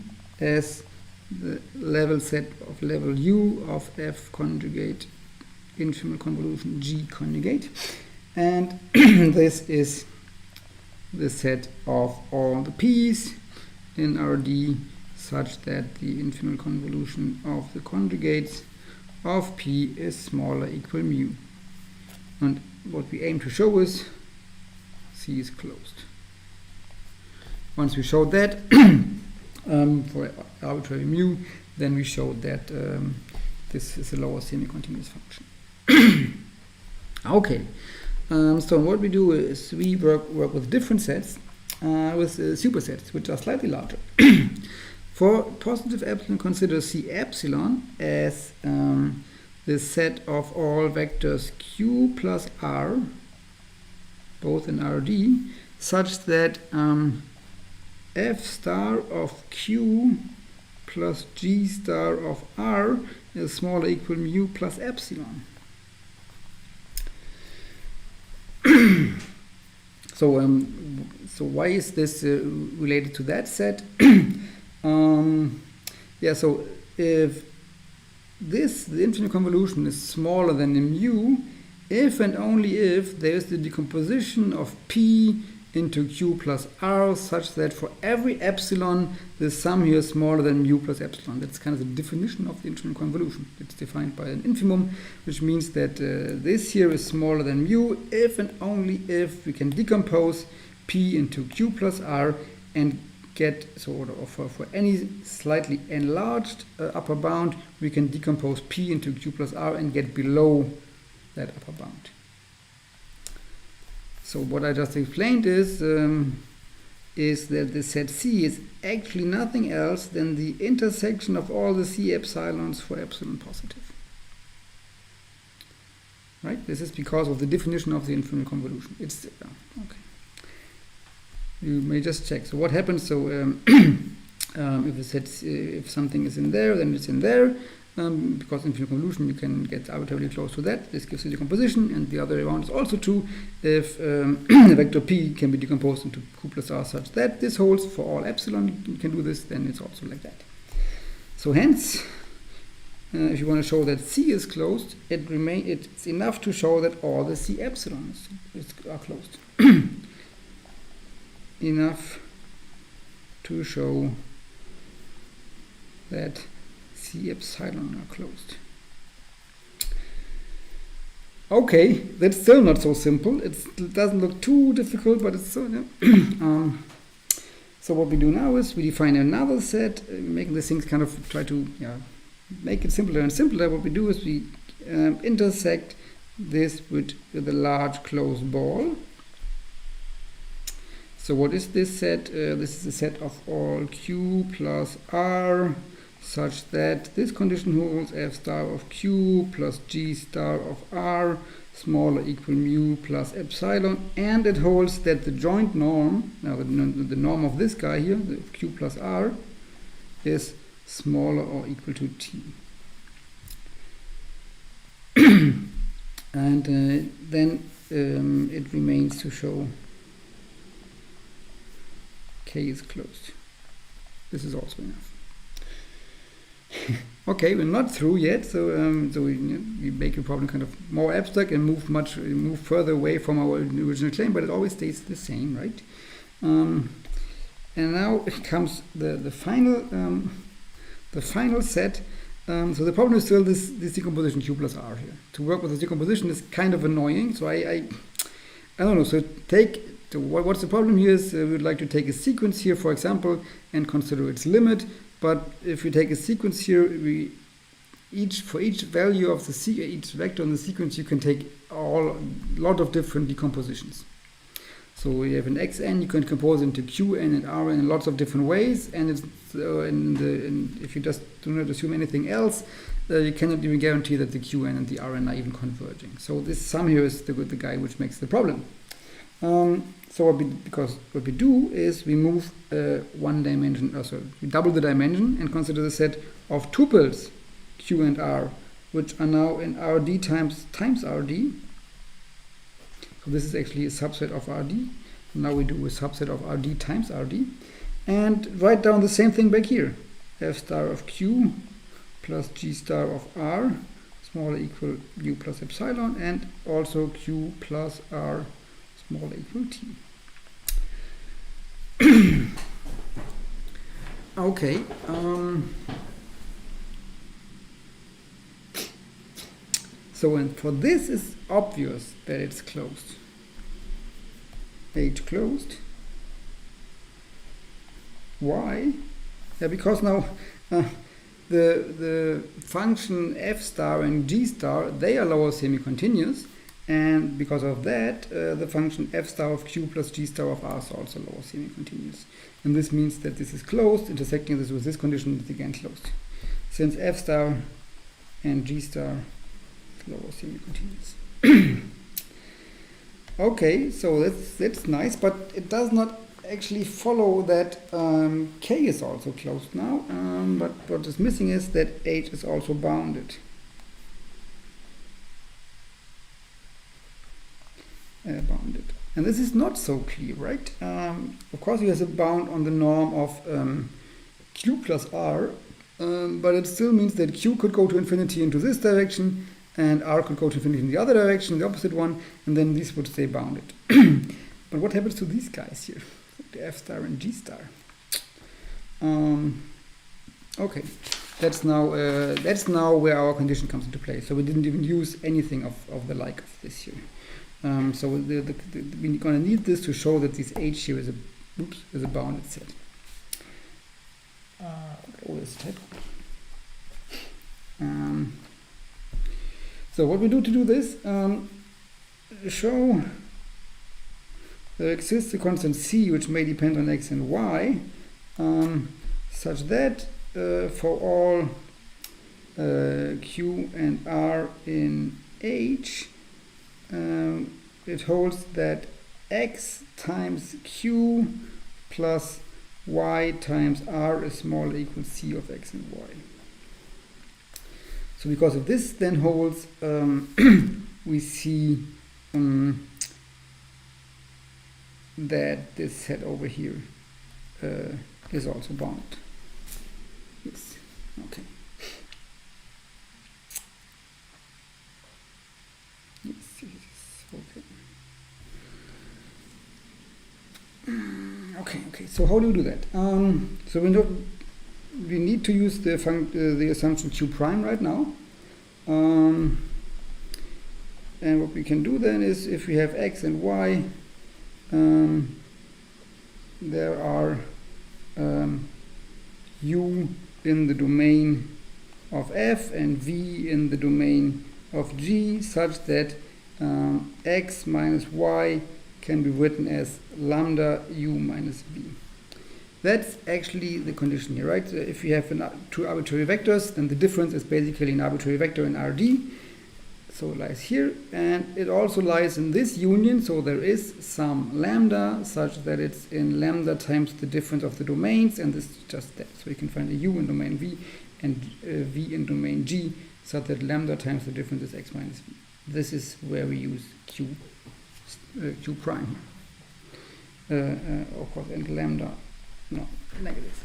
S1: as the level set of level U of F conjugate infinite convolution G conjugate. And this is the set of all the P's in RD such that the infinite convolution of the conjugates of P is smaller equal mu. And what we aim to show is C is closed. Once we showed that for arbitrary mu, then we showed that this is a lower semi-continuous function. Okay, so what we do is we work with different sets, with supersets, which are slightly larger. For positive epsilon, consider C epsilon as the set of all vectors Q plus R, both in RD, such that F star of Q plus G star of R is smaller equal mu plus epsilon. So why is this related to that set? Yeah, so if the infinite convolution is smaller than the mu, if and only if there is the decomposition of P into Q plus R such that for every epsilon the sum here is smaller than mu plus epsilon. That's kind of the definition of the infinite convolution. It's defined by an infimum, which means that this here is smaller than mu if and only if we can decompose P into Q plus R and get, so for any slightly enlarged upper bound, we can decompose P into Q plus R and get below that upper bound. So what I just explained is that the set C is actually nothing else than the intersection of all the C epsilons for epsilon positive. Right? This is because of the definition of the infinite convolution. It's okay. You may just check. So what happens? So if something is in there, then it's in there. Because infinite convolution, you can get arbitrarily close to that. This gives you decomposition, and the other way around is also true. If the vector P can be decomposed into Q plus R such that this holds for all epsilon, you can do this, then it's also like that. So hence, if you want to show that C is closed, it's enough to show that all the C epsilons are closed. Enough to show that C epsilon are closed. Okay, that's still not so simple. It doesn't look too difficult, but it's so. So what we do now is we define another set, making the things kind of try to make it simpler and simpler. What we do is we intersect this with a large closed ball. So what is this set? This is a set of all Q plus R, such that this condition holds F star of Q plus G star of R smaller equal mu plus epsilon, and it holds that the joint norm, now the norm of this guy here, the Q plus R, is smaller or equal to T. And then it remains to show K is closed. This is also enough. Okay, we're not through yet, so we make the problem kind of more abstract and move further away from our original claim, but it always stays the same, right? And now it comes the final set. So the problem is still this decomposition Q plus R here. To work with this decomposition is kind of annoying. So I don't know. So what's the problem here is we would like to take a sequence here, for example, and consider its limit. But if we take a sequence here, for each value of each vector in the sequence, you can take a lot of different decompositions. So we have an xn, you can compose into qn and rn in lots of different ways, and if you just do not assume anything else, you cannot even guarantee that the qn and the rn are even converging. So this sum here is the guy which makes the problem. So what we do is we move one dimension, we double the dimension and consider the set of tuples Q and R, which are now in RD times RD. So this is actually a subset of RD. Now we do a subset of RD times RD. And write down the same thing back here. F star of Q plus G star of R smaller equal U plus epsilon, and also Q plus R smaller equal T. Okay. So and for this is obvious that it's closed. H closed. Why? Yeah, because now the function f star and g star, they are lower semi-continuous, and because of that the function f star of q plus g star of r is also lower semi-continuous, and this means that this is closed. Intersecting this with this condition is again closed, since f star and g star is lower semi-continuous. Okay, so that's nice, but it does not actually follow that K is also closed now, but what is missing is that H is also bounded. And this is not so clear, right? Of course, you have a bound on the norm of Q plus R, but it still means that Q could go to infinity into this direction, and R could go to infinity in the other direction, the opposite one, and then these would stay bounded. But what happens to these guys here? The F star and G star. Okay, that's now where our condition comes into play. So we didn't even use anything of the like of this here. So we're going to need this to show that this H here is a bounded set. So what we do to do this, show there exists a constant c which may depend on x and y, such that for all q and r in H, it holds that x times q plus y times r is smaller equal c of x and y. So because of this then holds, we see that this set over here is also bounded. Yes. Okay. Yes. Okay. Okay. So how do we do that? So we we need to use the assumption q prime right now. And what we can do then is, if we have x and y, there are u in the domain of f and v in the domain of g, such that x minus y can be written as lambda u minus v. That's actually the condition here, right? If you have two arbitrary vectors, then the difference is basically an arbitrary vector in Rd. So it lies here, and it also lies in this union, so there is some lambda such that it's in lambda times the difference of the domains, and this is just that. So you can find a u in domain v and v in domain g, such that lambda times the difference is x minus v. This is where we use q prime. Of course, and lambda, no, negative.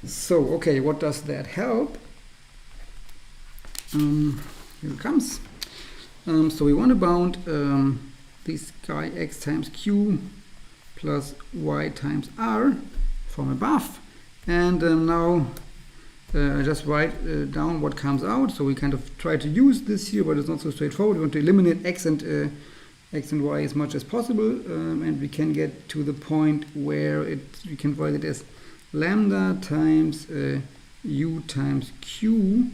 S1: So, okay, what does that help? Here it comes. So we want to bound this guy x times q plus y times r from above, and now I just write down what comes out. So we kind of try to use this here, but it's not so straightforward. We want to eliminate x and y as much as possible, and we can get to the point where we can write it as lambda times u times q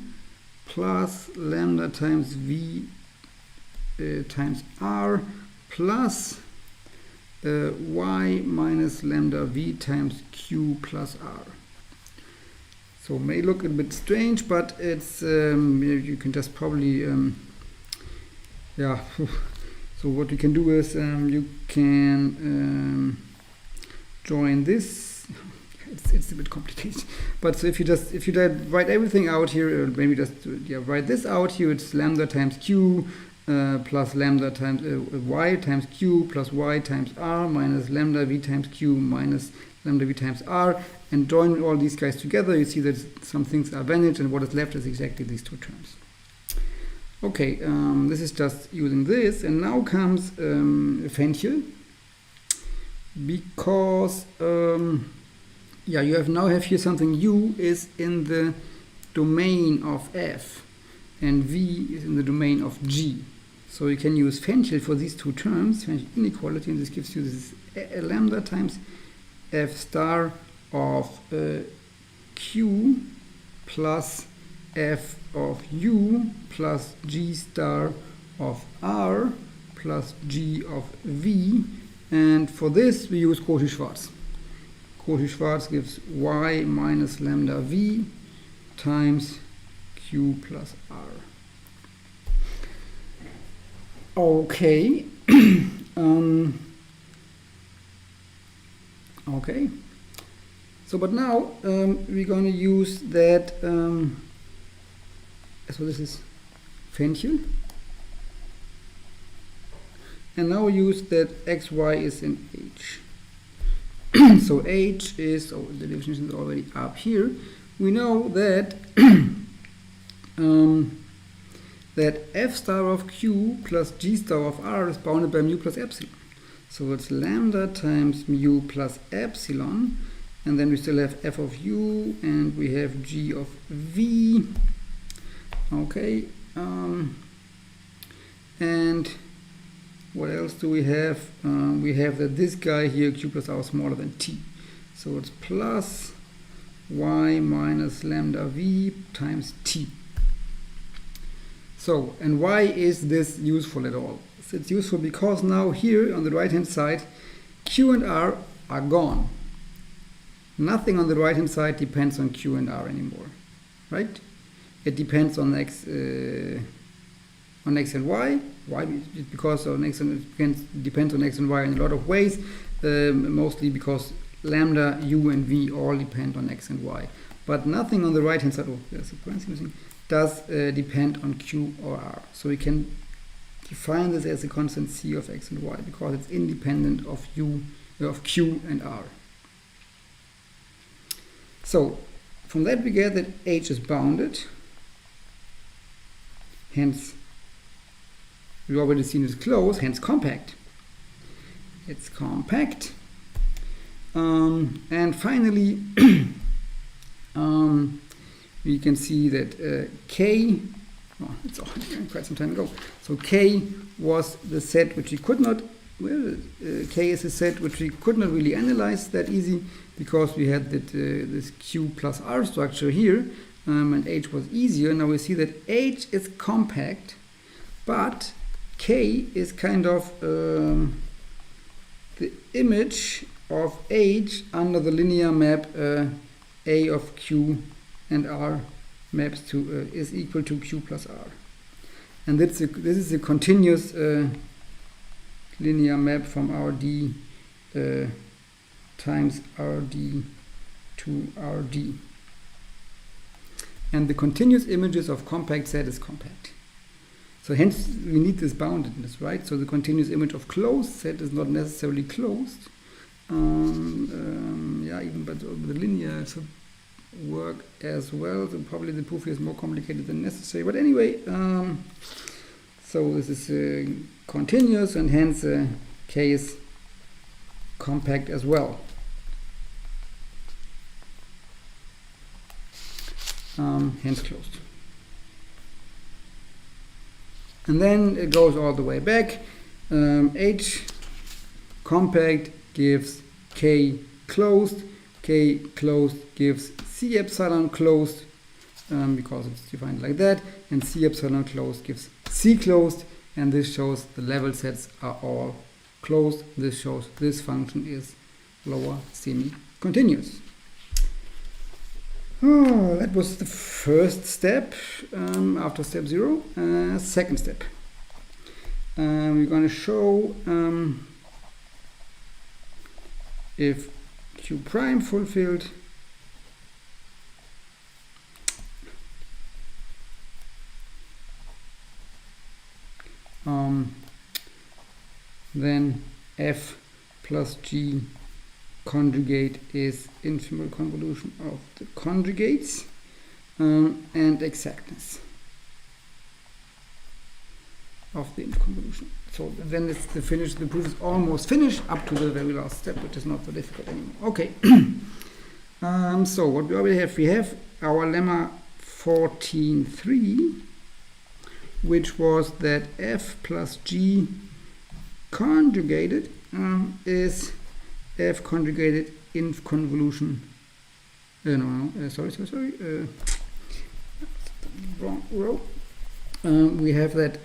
S1: plus lambda times v times r plus y minus lambda v times q plus r. So it may look a bit strange, but it's you can just probably yeah. So what you can do is you can join this. It's a bit complicated, but so if you write everything out here, maybe just write this out here. It's lambda times q plus lambda times y times q plus y times r minus lambda v times q minus lambda v times r, and join all these guys together. You see that some things are vanished, and what is left is exactly these two terms. Okay, this is just using this, and now comes Fenchel, because you have here something. U is in the domain of f, and v is in the domain of g. So you can use Fenchel for these two terms, Fenchel inequality, and this gives you this lambda times f star of q plus f of u plus g star of r plus g of v, and for this we use Cauchy-Schwarz. Cauchy-Schwarz gives y minus lambda v times q plus r. Okay. Okay. So, but now we're going to use that. So this is Fenchel, and now we use that xy is in h. So h is, the definition is already up here. We know that that f star of q plus g star of r is bounded by mu plus epsilon. So it's lambda times mu plus epsilon, and then we still have f of u, and we have g of v. Okay, and what else do we have? We have that this guy here, q plus r, is smaller than t. So it's plus y minus lambda v times t. So, and why is this useful at all? So it's useful because now here on the right hand side, q and r are gone. Nothing on the right hand side depends on q and r anymore, right? It depends on x and y. Why? Because on x and it depends on x and y in a lot of ways. Mostly because lambda, u, and v all depend on x and y. But nothing on the right hand side. Oh, there's a parenthesis missing. Does depend on q or r. So we can define this as a constant c of x and y because it's independent of q and r. So from that we get that h is bounded. Hence, we've already seen it's closed, hence compact. It's compact. And finally, we can see that K, well, it's all quite some time ago. So K was the set which we could not, K is a set which we could not really analyze that easy because we had that, this Q plus R structure here, and H was easier. Now we see that H is compact, but K is kind of the image of H under the linear map A of Q and R maps to is equal to Q plus R, and this is a continuous linear map from RD times RD to RD, and the continuous images of compact set is compact. So hence we need this boundedness, right? So the continuous image of closed set is not necessarily closed. Yeah, even but the linear should work as well. So probably the proof here is more complicated than necessary. But anyway, so this is continuous, and hence K is compact as well. Hence closed. And then it goes all the way back. H compact gives K closed. K closed gives C epsilon closed, because it's defined like that. And C epsilon closed gives C closed. And this shows the level sets are all closed. This shows this function is lower semi-continuous. Oh, that was the first step after step 0. Second step. We're going to show if Q prime fulfilled then F plus G conjugate is infinite convolution of the conjugates and exactness of the convolution. So then it's the finish. The proof is almost finished up to the very last step, which is not so difficult anymore. Okay. So what we already have, we have our lemma 14.3, which was that F plus G conjugated is F conjugated in convolution. Sorry. Wrong row. We have that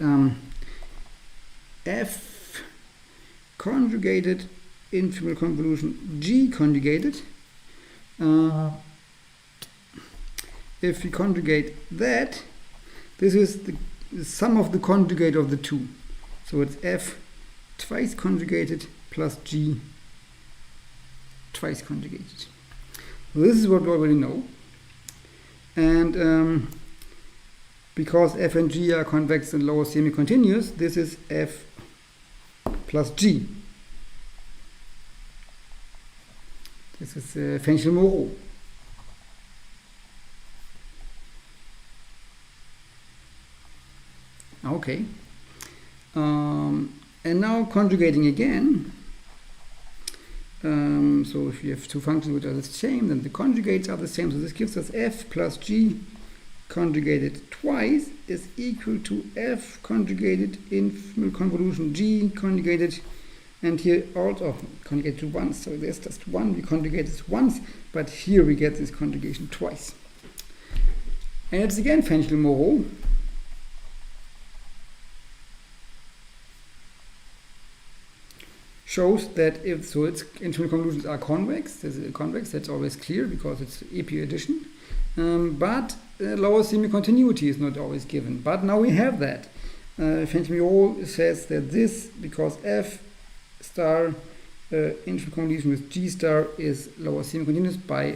S1: F conjugated infinite convolution G conjugated. If we conjugate that, this is the sum of the conjugate of the two. So it's F twice conjugated plus G twice conjugated. So this is what we already know. And because F and G are convex and lower semi-continuous, this is F plus G. This is Fenchel-Moreau. Okay. And now conjugating again. So if you have two functions which are the same, then the conjugates are the same. So this gives us F plus G conjugated twice is equal to F conjugated infinite convolution G conjugated, and here also conjugated once. So there's just one, we conjugate this once, but here we get this conjugation twice. And it's again Fenchel-Moreau. Shows that if so, its infinite convolutions are convex. This is convex. That's always clear because it's EP addition. But lower semi-continuity is not always given. But now we have that. Fenchel-Moreau says that this, because F star infinite convolution with G star is lower semi-continuous by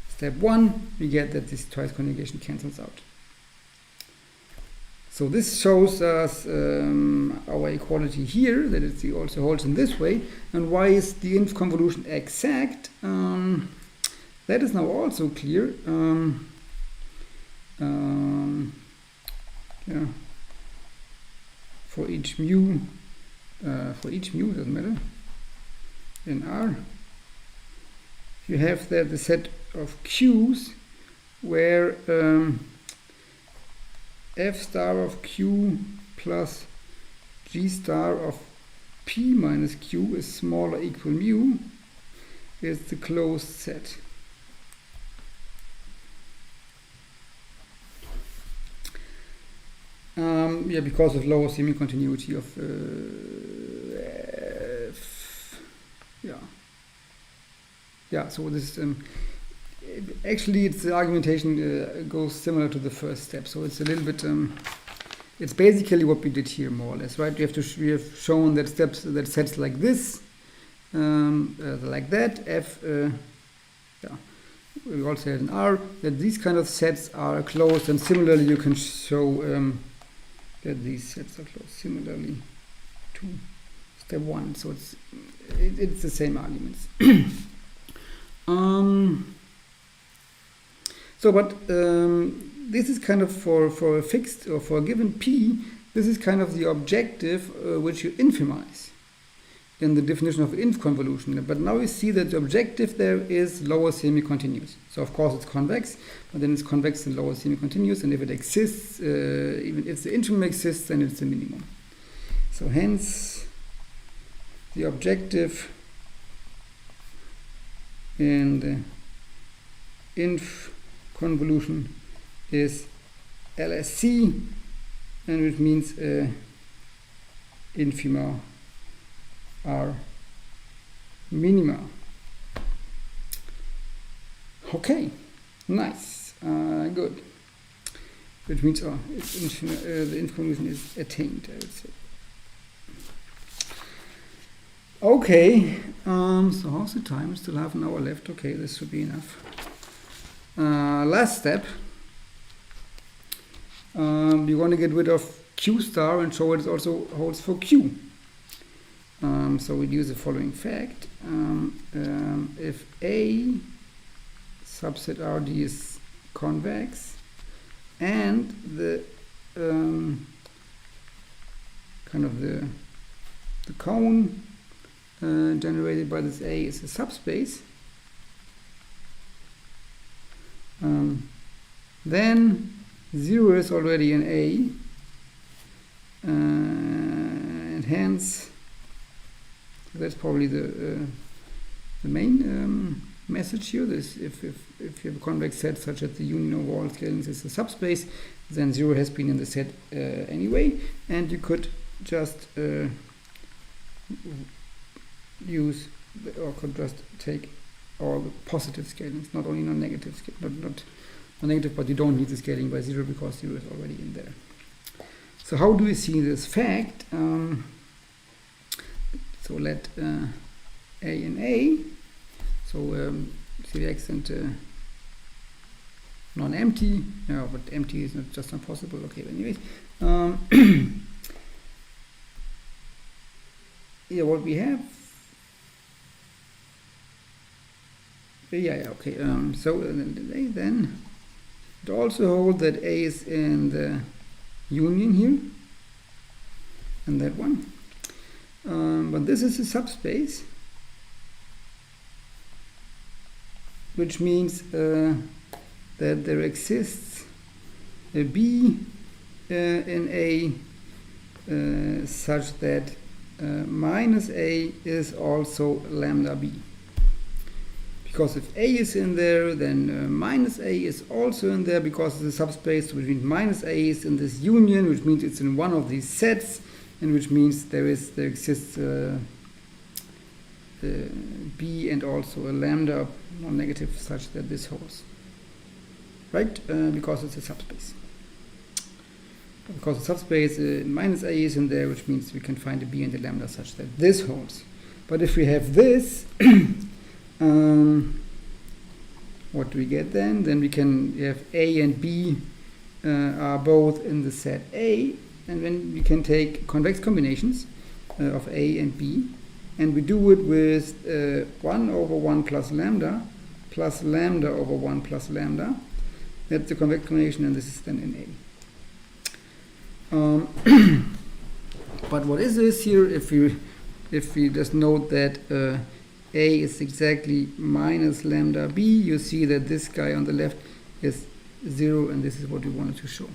S1: step 1, we get that this twice conjugation cancels out. So this shows us our equality here, that it also holds in this way. And why is the inf convolution exact? That is now also clear. Yeah. For each mu doesn't matter, in R, you have there the set of Q's where f star of Q plus g star of P minus Q is smaller equal mu is the closed set. Yeah, because of lower semi-continuity of yeah. So this actually it's the argumentation goes similar to the first step. So it's a little bit it's basically what we did here more or less, right? We have shown that sets like this, like that. We also had an R that these kind of sets are closed, and similarly you can show that these sets are closed similarly to step 1. So it's the same arguments. This is kind of for a fixed or for a given P. This is kind of the objective which you infimize in the definition of inf convolution. But now we see that the objective there is lower semi-continuous. So of course it's convex, but then it's convex and lower semi-continuous, and if it exists, even if the infimum exists, then it's the minimum. So hence the objective in the inf convolution is LSC, and which means infima are minima. Okay, nice, good. Which means the inf convolution is attained, I would say. Okay, so how's the time? Still half an hour left. Okay, this should be enough. Last step. We want to get rid of Q star and show it also holds for Q. So we use the following fact. If A subset RD is convex and the kind of the cone generated by this A is a subspace, then 0 is already an A, and hence that's probably the main message here. This if you have a convex set such that the union of all scalings is a subspace, then 0 has been in the set anyway, and you could just use or could just take all the positive scalings, not only non-negative, not negative, but you don't need the scaling by 0 because 0 is already in there. So how do we see this fact? So let A and A, so CDX and non-empty, but empty is not just not possible. Okay, but anyways, yeah, what we have. Okay. So then it also holds that A is in the union here, and that one. But this is a subspace, which means that there exists a B in A such that minus A is also lambda B. Because if A is in there, then minus A is also in there because it's a subspace, which means minus A is in this union, which means it's in one of these sets, and which means there exists B and also a lambda non-negative such that this holds, right? Because it's a subspace. Because the subspace minus A is in there, which means we can find a B and a lambda such that this holds. But if we have this, what do we get then? Then we can have A and B are both in the set A, and then we can take convex combinations of A and B, and we do it with 1 over 1 plus lambda over 1 plus lambda. That's the convex combination, and this is then in A. But what is this here? If we just note that A is exactly minus lambda B, you see that this guy on the left is 0, and this is what we wanted to show.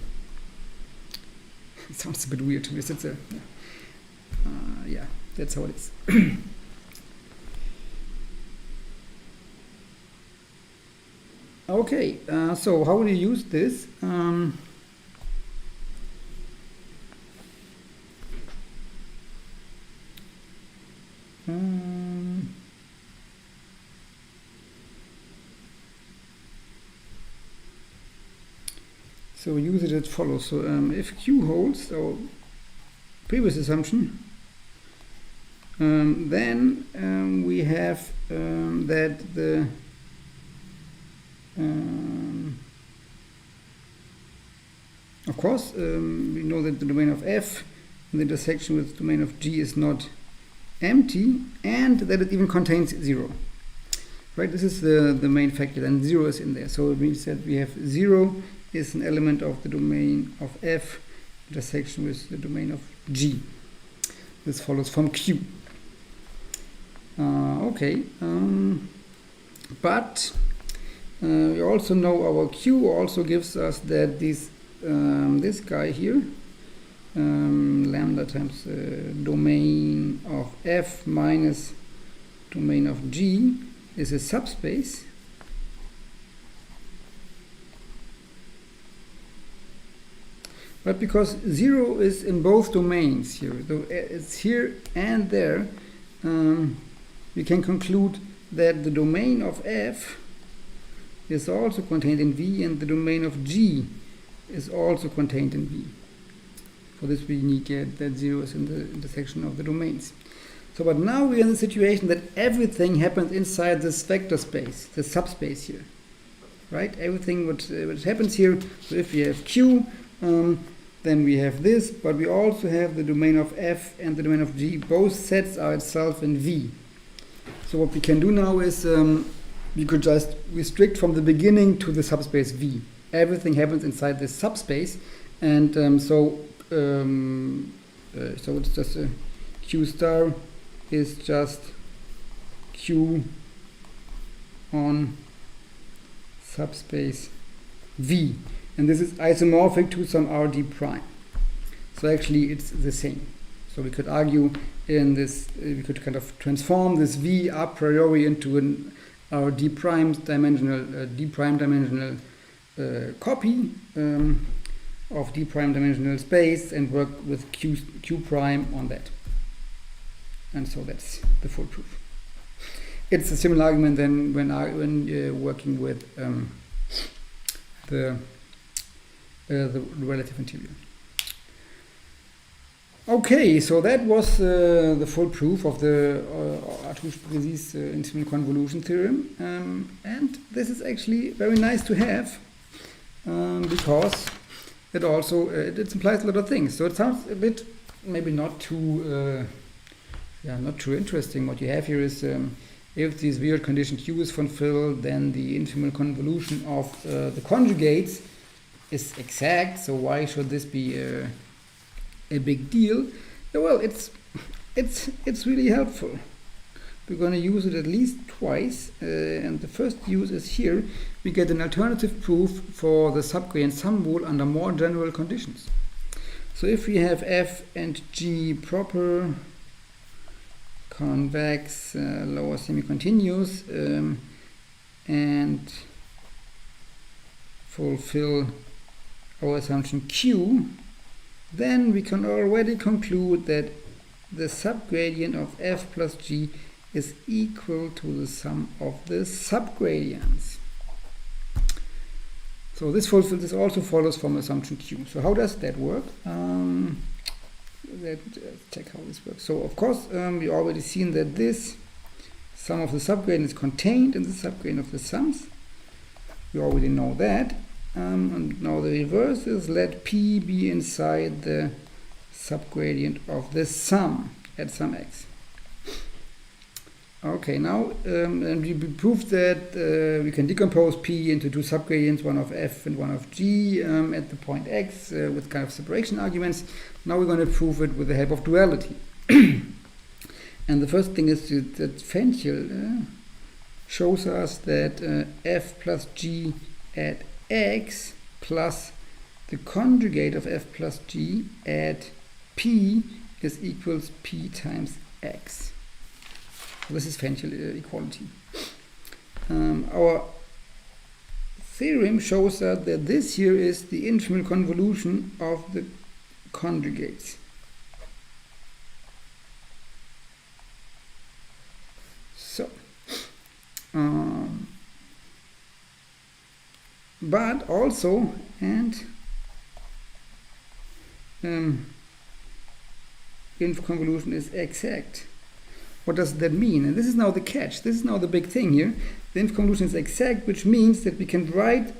S1: It sounds a bit weird to me. It's yeah, that's how it is. Okay, so how do you use this? So we use it as follows. So if Q holds, our previous assumption, then we have that the of course, we know that the domain of F in the intersection with the domain of G is not empty, and that it even contains 0. Right? This is the main factor, and 0 is in there. So it means that we have 0 is an element of the domain of F intersection with the domain of G. This follows from Q. Okay, but we also know our Q also gives us that this guy here, lambda times domain of F minus domain of G, is a subspace. But because 0 is in both domains here, it's here and there, we can conclude that the domain of F is also contained in V, and the domain of G is also contained in V. For this we need that 0 is in the intersection of the domains. So, but now we are in the situation that everything happens inside this vector space, the subspace here. Right? Everything which happens here, so if we have Q, then we have this, but we also have the domain of F and the domain of G. Both sets are itself in V. So what we can do now is we could just restrict from the beginning to the subspace V. Everything happens inside this subspace, and so it's just a Q star is just Q on subspace V, and this is isomorphic to some RD prime. So actually it's the same. So we could argue in this, we could kind of transform this V a priori into an RD prime dimensional, D prime dimensional copy of D prime dimensional space, and work with Q prime on that. And so that's the full proof. It's a similar argument than when working with the relative interior. Okay, so that was the full proof of the Artus-Précis infinite convolution theorem, and this is actually very nice to have because it also it implies a lot of things. So it sounds a bit maybe not too interesting. What you have here is if this weird condition Q is fulfilled, then the infinite convolution of the conjugates is exact. So why should this be a big deal? Well, it's really helpful. We're going to use it at least twice, and the first use is here. We get an alternative proof for the subgradient sum rule under more general conditions. So if we have F and G proper, convex, lower semi-continuous, and fulfill our assumption Q, then we can already conclude that the subgradient of F plus G is equal to the sum of the subgradients. So this also follows from assumption Q. So how does that work? Let's check how this works. So of course we already seen that this sum of the subgradient is contained in the subgradient of the sums. We already know that. And now the reverse is let P be inside the subgradient of the sum at some x. Okay, now and we proved that we can decompose P into two subgradients, one of F and one of G at the point x with kind of separation arguments. Now we're going to prove it with the help of duality. And the first thing is that Fenchel shows us that f plus g at x plus the conjugate of f plus g at p is equals p times x. So this is Fenchel equality. Our theorem shows us that this here is the infinite convolution of the conjugates. So, but also, and infinite convolution is exact. What does that mean? And this is now the catch. This is now the big thing here. The infinite convolution is exact, which means that we can write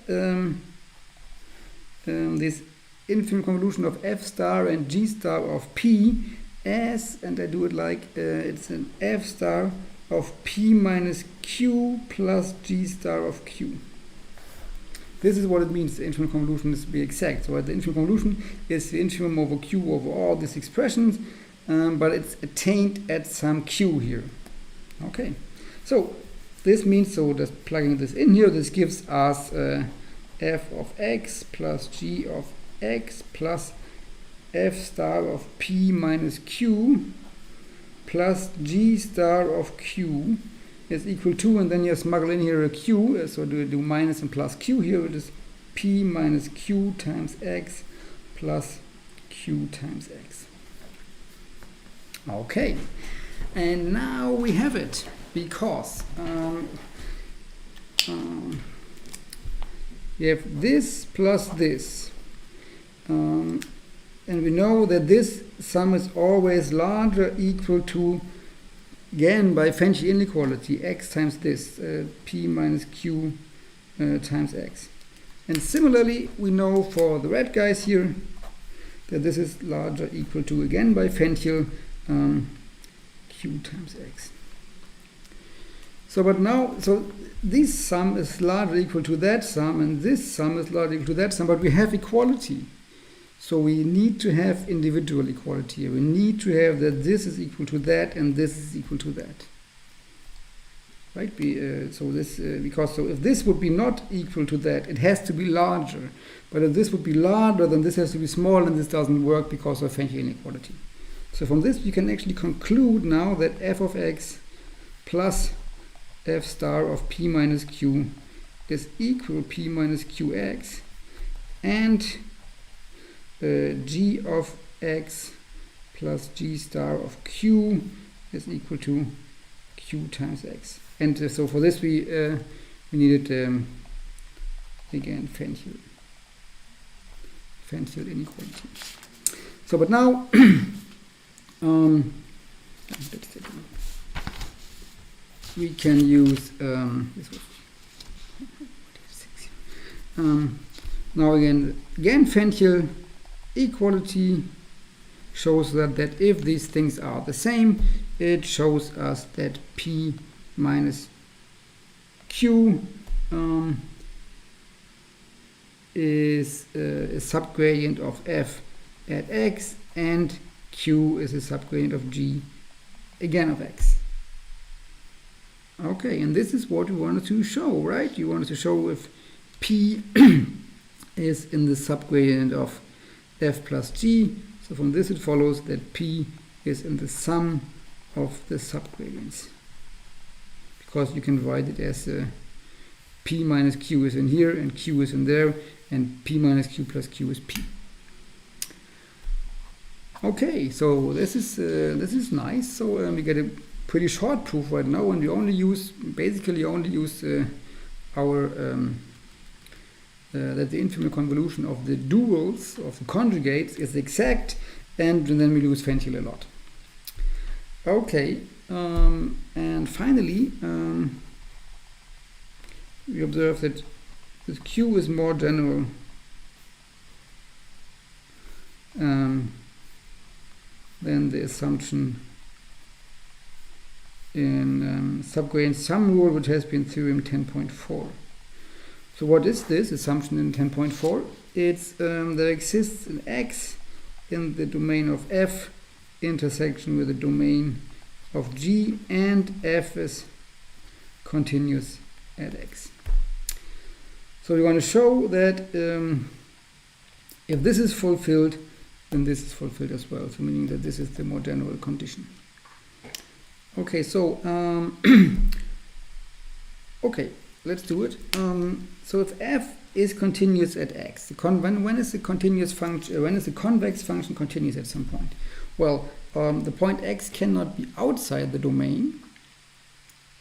S1: this infinite convolution of f star and g star of p as, and I do it like it's an f star of p minus q plus g star of q. This is what it means, the infinite convolution is to be exact. So the infinite convolution is the infimum over q over all these expressions, but it's attained at some q here. Okay, so this means, so just plugging this in here, this gives us f of x plus g of x plus f star of p minus q plus g star of q is equal to, and then you smuggle in here a q, so do minus and plus q here, it is p minus q times x plus q times x. Okay, and now we have it, because we have this plus this, and we know that this sum is always larger equal to, again by Fenchel inequality, x times this, p minus q times x. And similarly, we know for the red guys here that this is larger equal to, again by Fenchel, q times x. So but now, so this sum is larger equal to that sum, and this sum is larger equal to that sum, but we have equality. So we need to have individual equality here. We need to have that this is equal to that and this is equal to that. Right? So this because so if this would be not equal to that, it has to be larger. But if this would be larger, then this has to be small, and this doesn't work because of Fenchel inequality. So from this we can actually conclude now that f of x plus f star of p minus q is equal p minus qx, and g of x plus g star of q is equal to q times x. And so for this we needed again Fenchel inequality. So but now we can use this was now again Fenchel equality shows that if these things are the same, it shows us that p minus q is a subgradient of f at x, and q is a subgradient of g again of x. Okay, and this is what we wanted to show, right? You wanted to show if p is in the subgradient of f plus g. So from this it follows that p is in the sum of the subgradients, because you can write it as p minus q is in here and q is in there, and p minus q plus q is p. Okay, so this is nice. So we get a pretty short proof right now, and we only use our that the infinite convolution of the duals of the conjugates is exact, and then we use Fenchel a lot. Okay, and finally we observe that this q is more general than the assumption in subgradient sum rule, which has been theorem 10.4. So what is this assumption in 10.4? It's there exists an x in the domain of f intersection with the domain of G, and f is continuous at x. So we want to show that if this is fulfilled, then this is fulfilled as well. So meaning that this is the more general condition. Okay, so okay, let's do it. So if f is continuous at x, when is the continuous function? When is the convex function continuous at some point? Well, the point x cannot be outside the domain.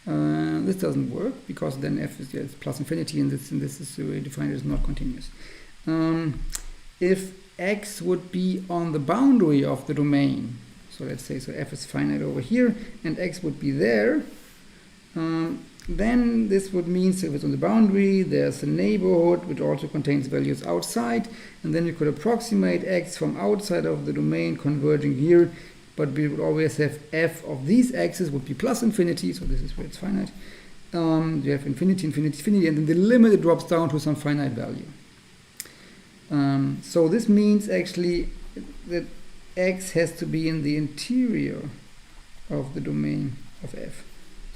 S1: This doesn't work because then f is plus infinity, and this is defined as not continuous. If x would be on the boundary of the domain, so let's say f is finite over here, and x would be there, then this would mean, so if it's on the boundary, there's a neighborhood which also contains values outside, and then you could approximate x from outside of the domain converging here, but we would always have f of these x's would be plus infinity, so this is where it's finite. You have infinity, infinity, infinity, and then the limit it drops down to some finite value. So this means actually that x has to be in the interior of the domain of f.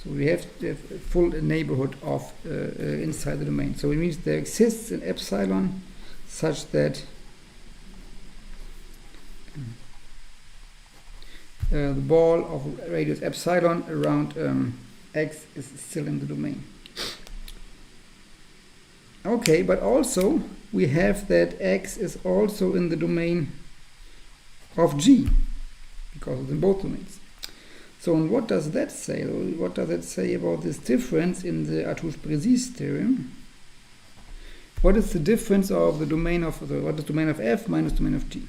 S1: So we have to have a full neighborhood of inside the domain. So it means there exists an epsilon such that the ball of radius epsilon around x is still in the domain. Okay, but also we have that x is also in the domain of G, because it's in both domains. So and what does that say? What does it say about this difference in the Artus-Brezis theorem? What is the difference of the domain of what is domain of f minus domain of G?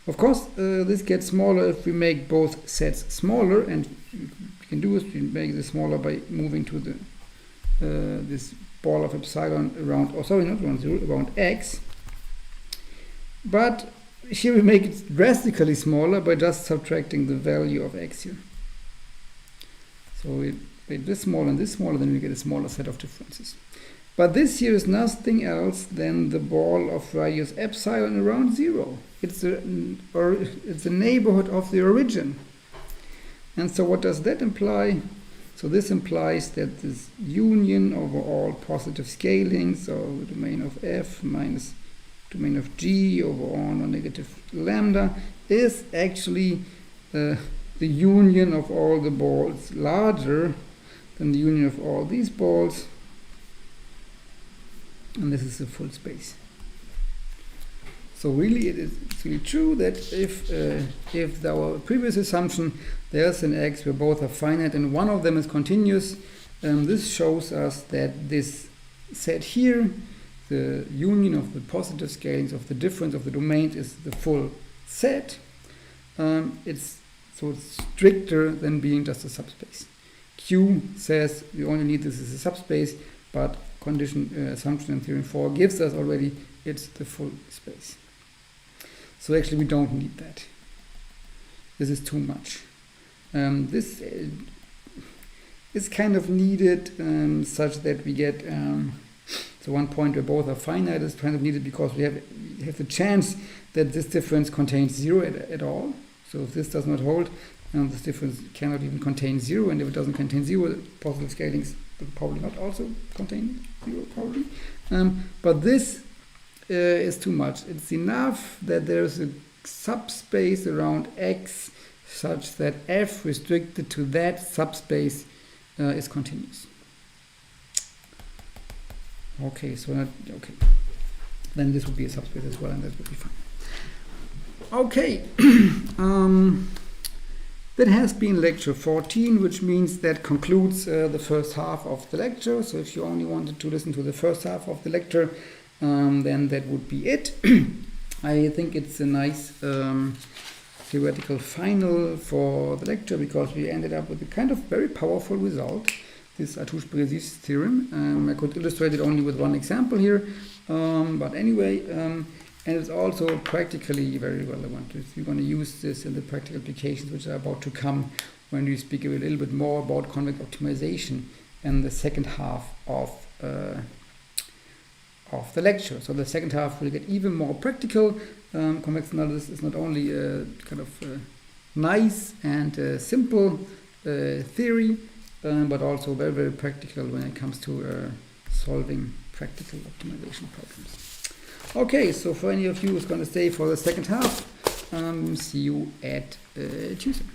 S1: Of course, this gets smaller if we make both sets smaller, and we can do is we make this smaller by moving to the this ball of epsilon around, oh sorry, not around 0, around x. But here we make it drastically smaller by just subtracting the value of x here. So we make this smaller and this smaller, then we get a smaller set of differences. But this here is nothing else than the ball of radius epsilon around 0. It's a neighborhood of the origin. And so what does that imply? So this implies that this union over all positive scalings, so the domain of f minus domain of G over all non-negative lambda, is actually the union of all the balls larger than the union of all these balls, and this is a full space. So really it's really true that if our previous assumption there's an x where both are finite and one of them is continuous, this shows us that this set here, the union of the positive scalings of the difference of the domains, is the full set. It's stricter than being just a subspace. Q says we only need this as a subspace, but condition assumption in theorem 4 gives us already it's the full space. So actually we don't need that. This is too much. This is kind of needed such that we get so one point where both are finite is kind of needed because we have the chance that this difference contains 0 at all. So if this does not hold, this difference cannot even contain 0, and if it doesn't contain 0, the positive scalings will probably not also contain 0 probably. But this is too much. It's enough that there's a subspace around x such that f restricted to that subspace is continuous. Okay, so okay, then this would be a subspace as well, and that would be fine. Okay, that has been lecture 14, which means that concludes the first half of the lecture. So if you only wanted to listen to the first half of the lecture, then that would be it. I think it's a nice theoretical final for the lecture because we ended up with a kind of very powerful result, this Artus-Brezis theorem. I could illustrate it only with one example here, but anyway, and it's also practically very relevant. We're going to use this in the practical applications which are about to come when we speak a little bit more about convex optimization in the second half of the lecture. So the second half will get even more practical. Convex analysis is not only kind of nice and simple theory, but also very, very practical when it comes to solving practical optimization problems. Okay, so for any of you who's going to stay for the second half, see you at Tuesday.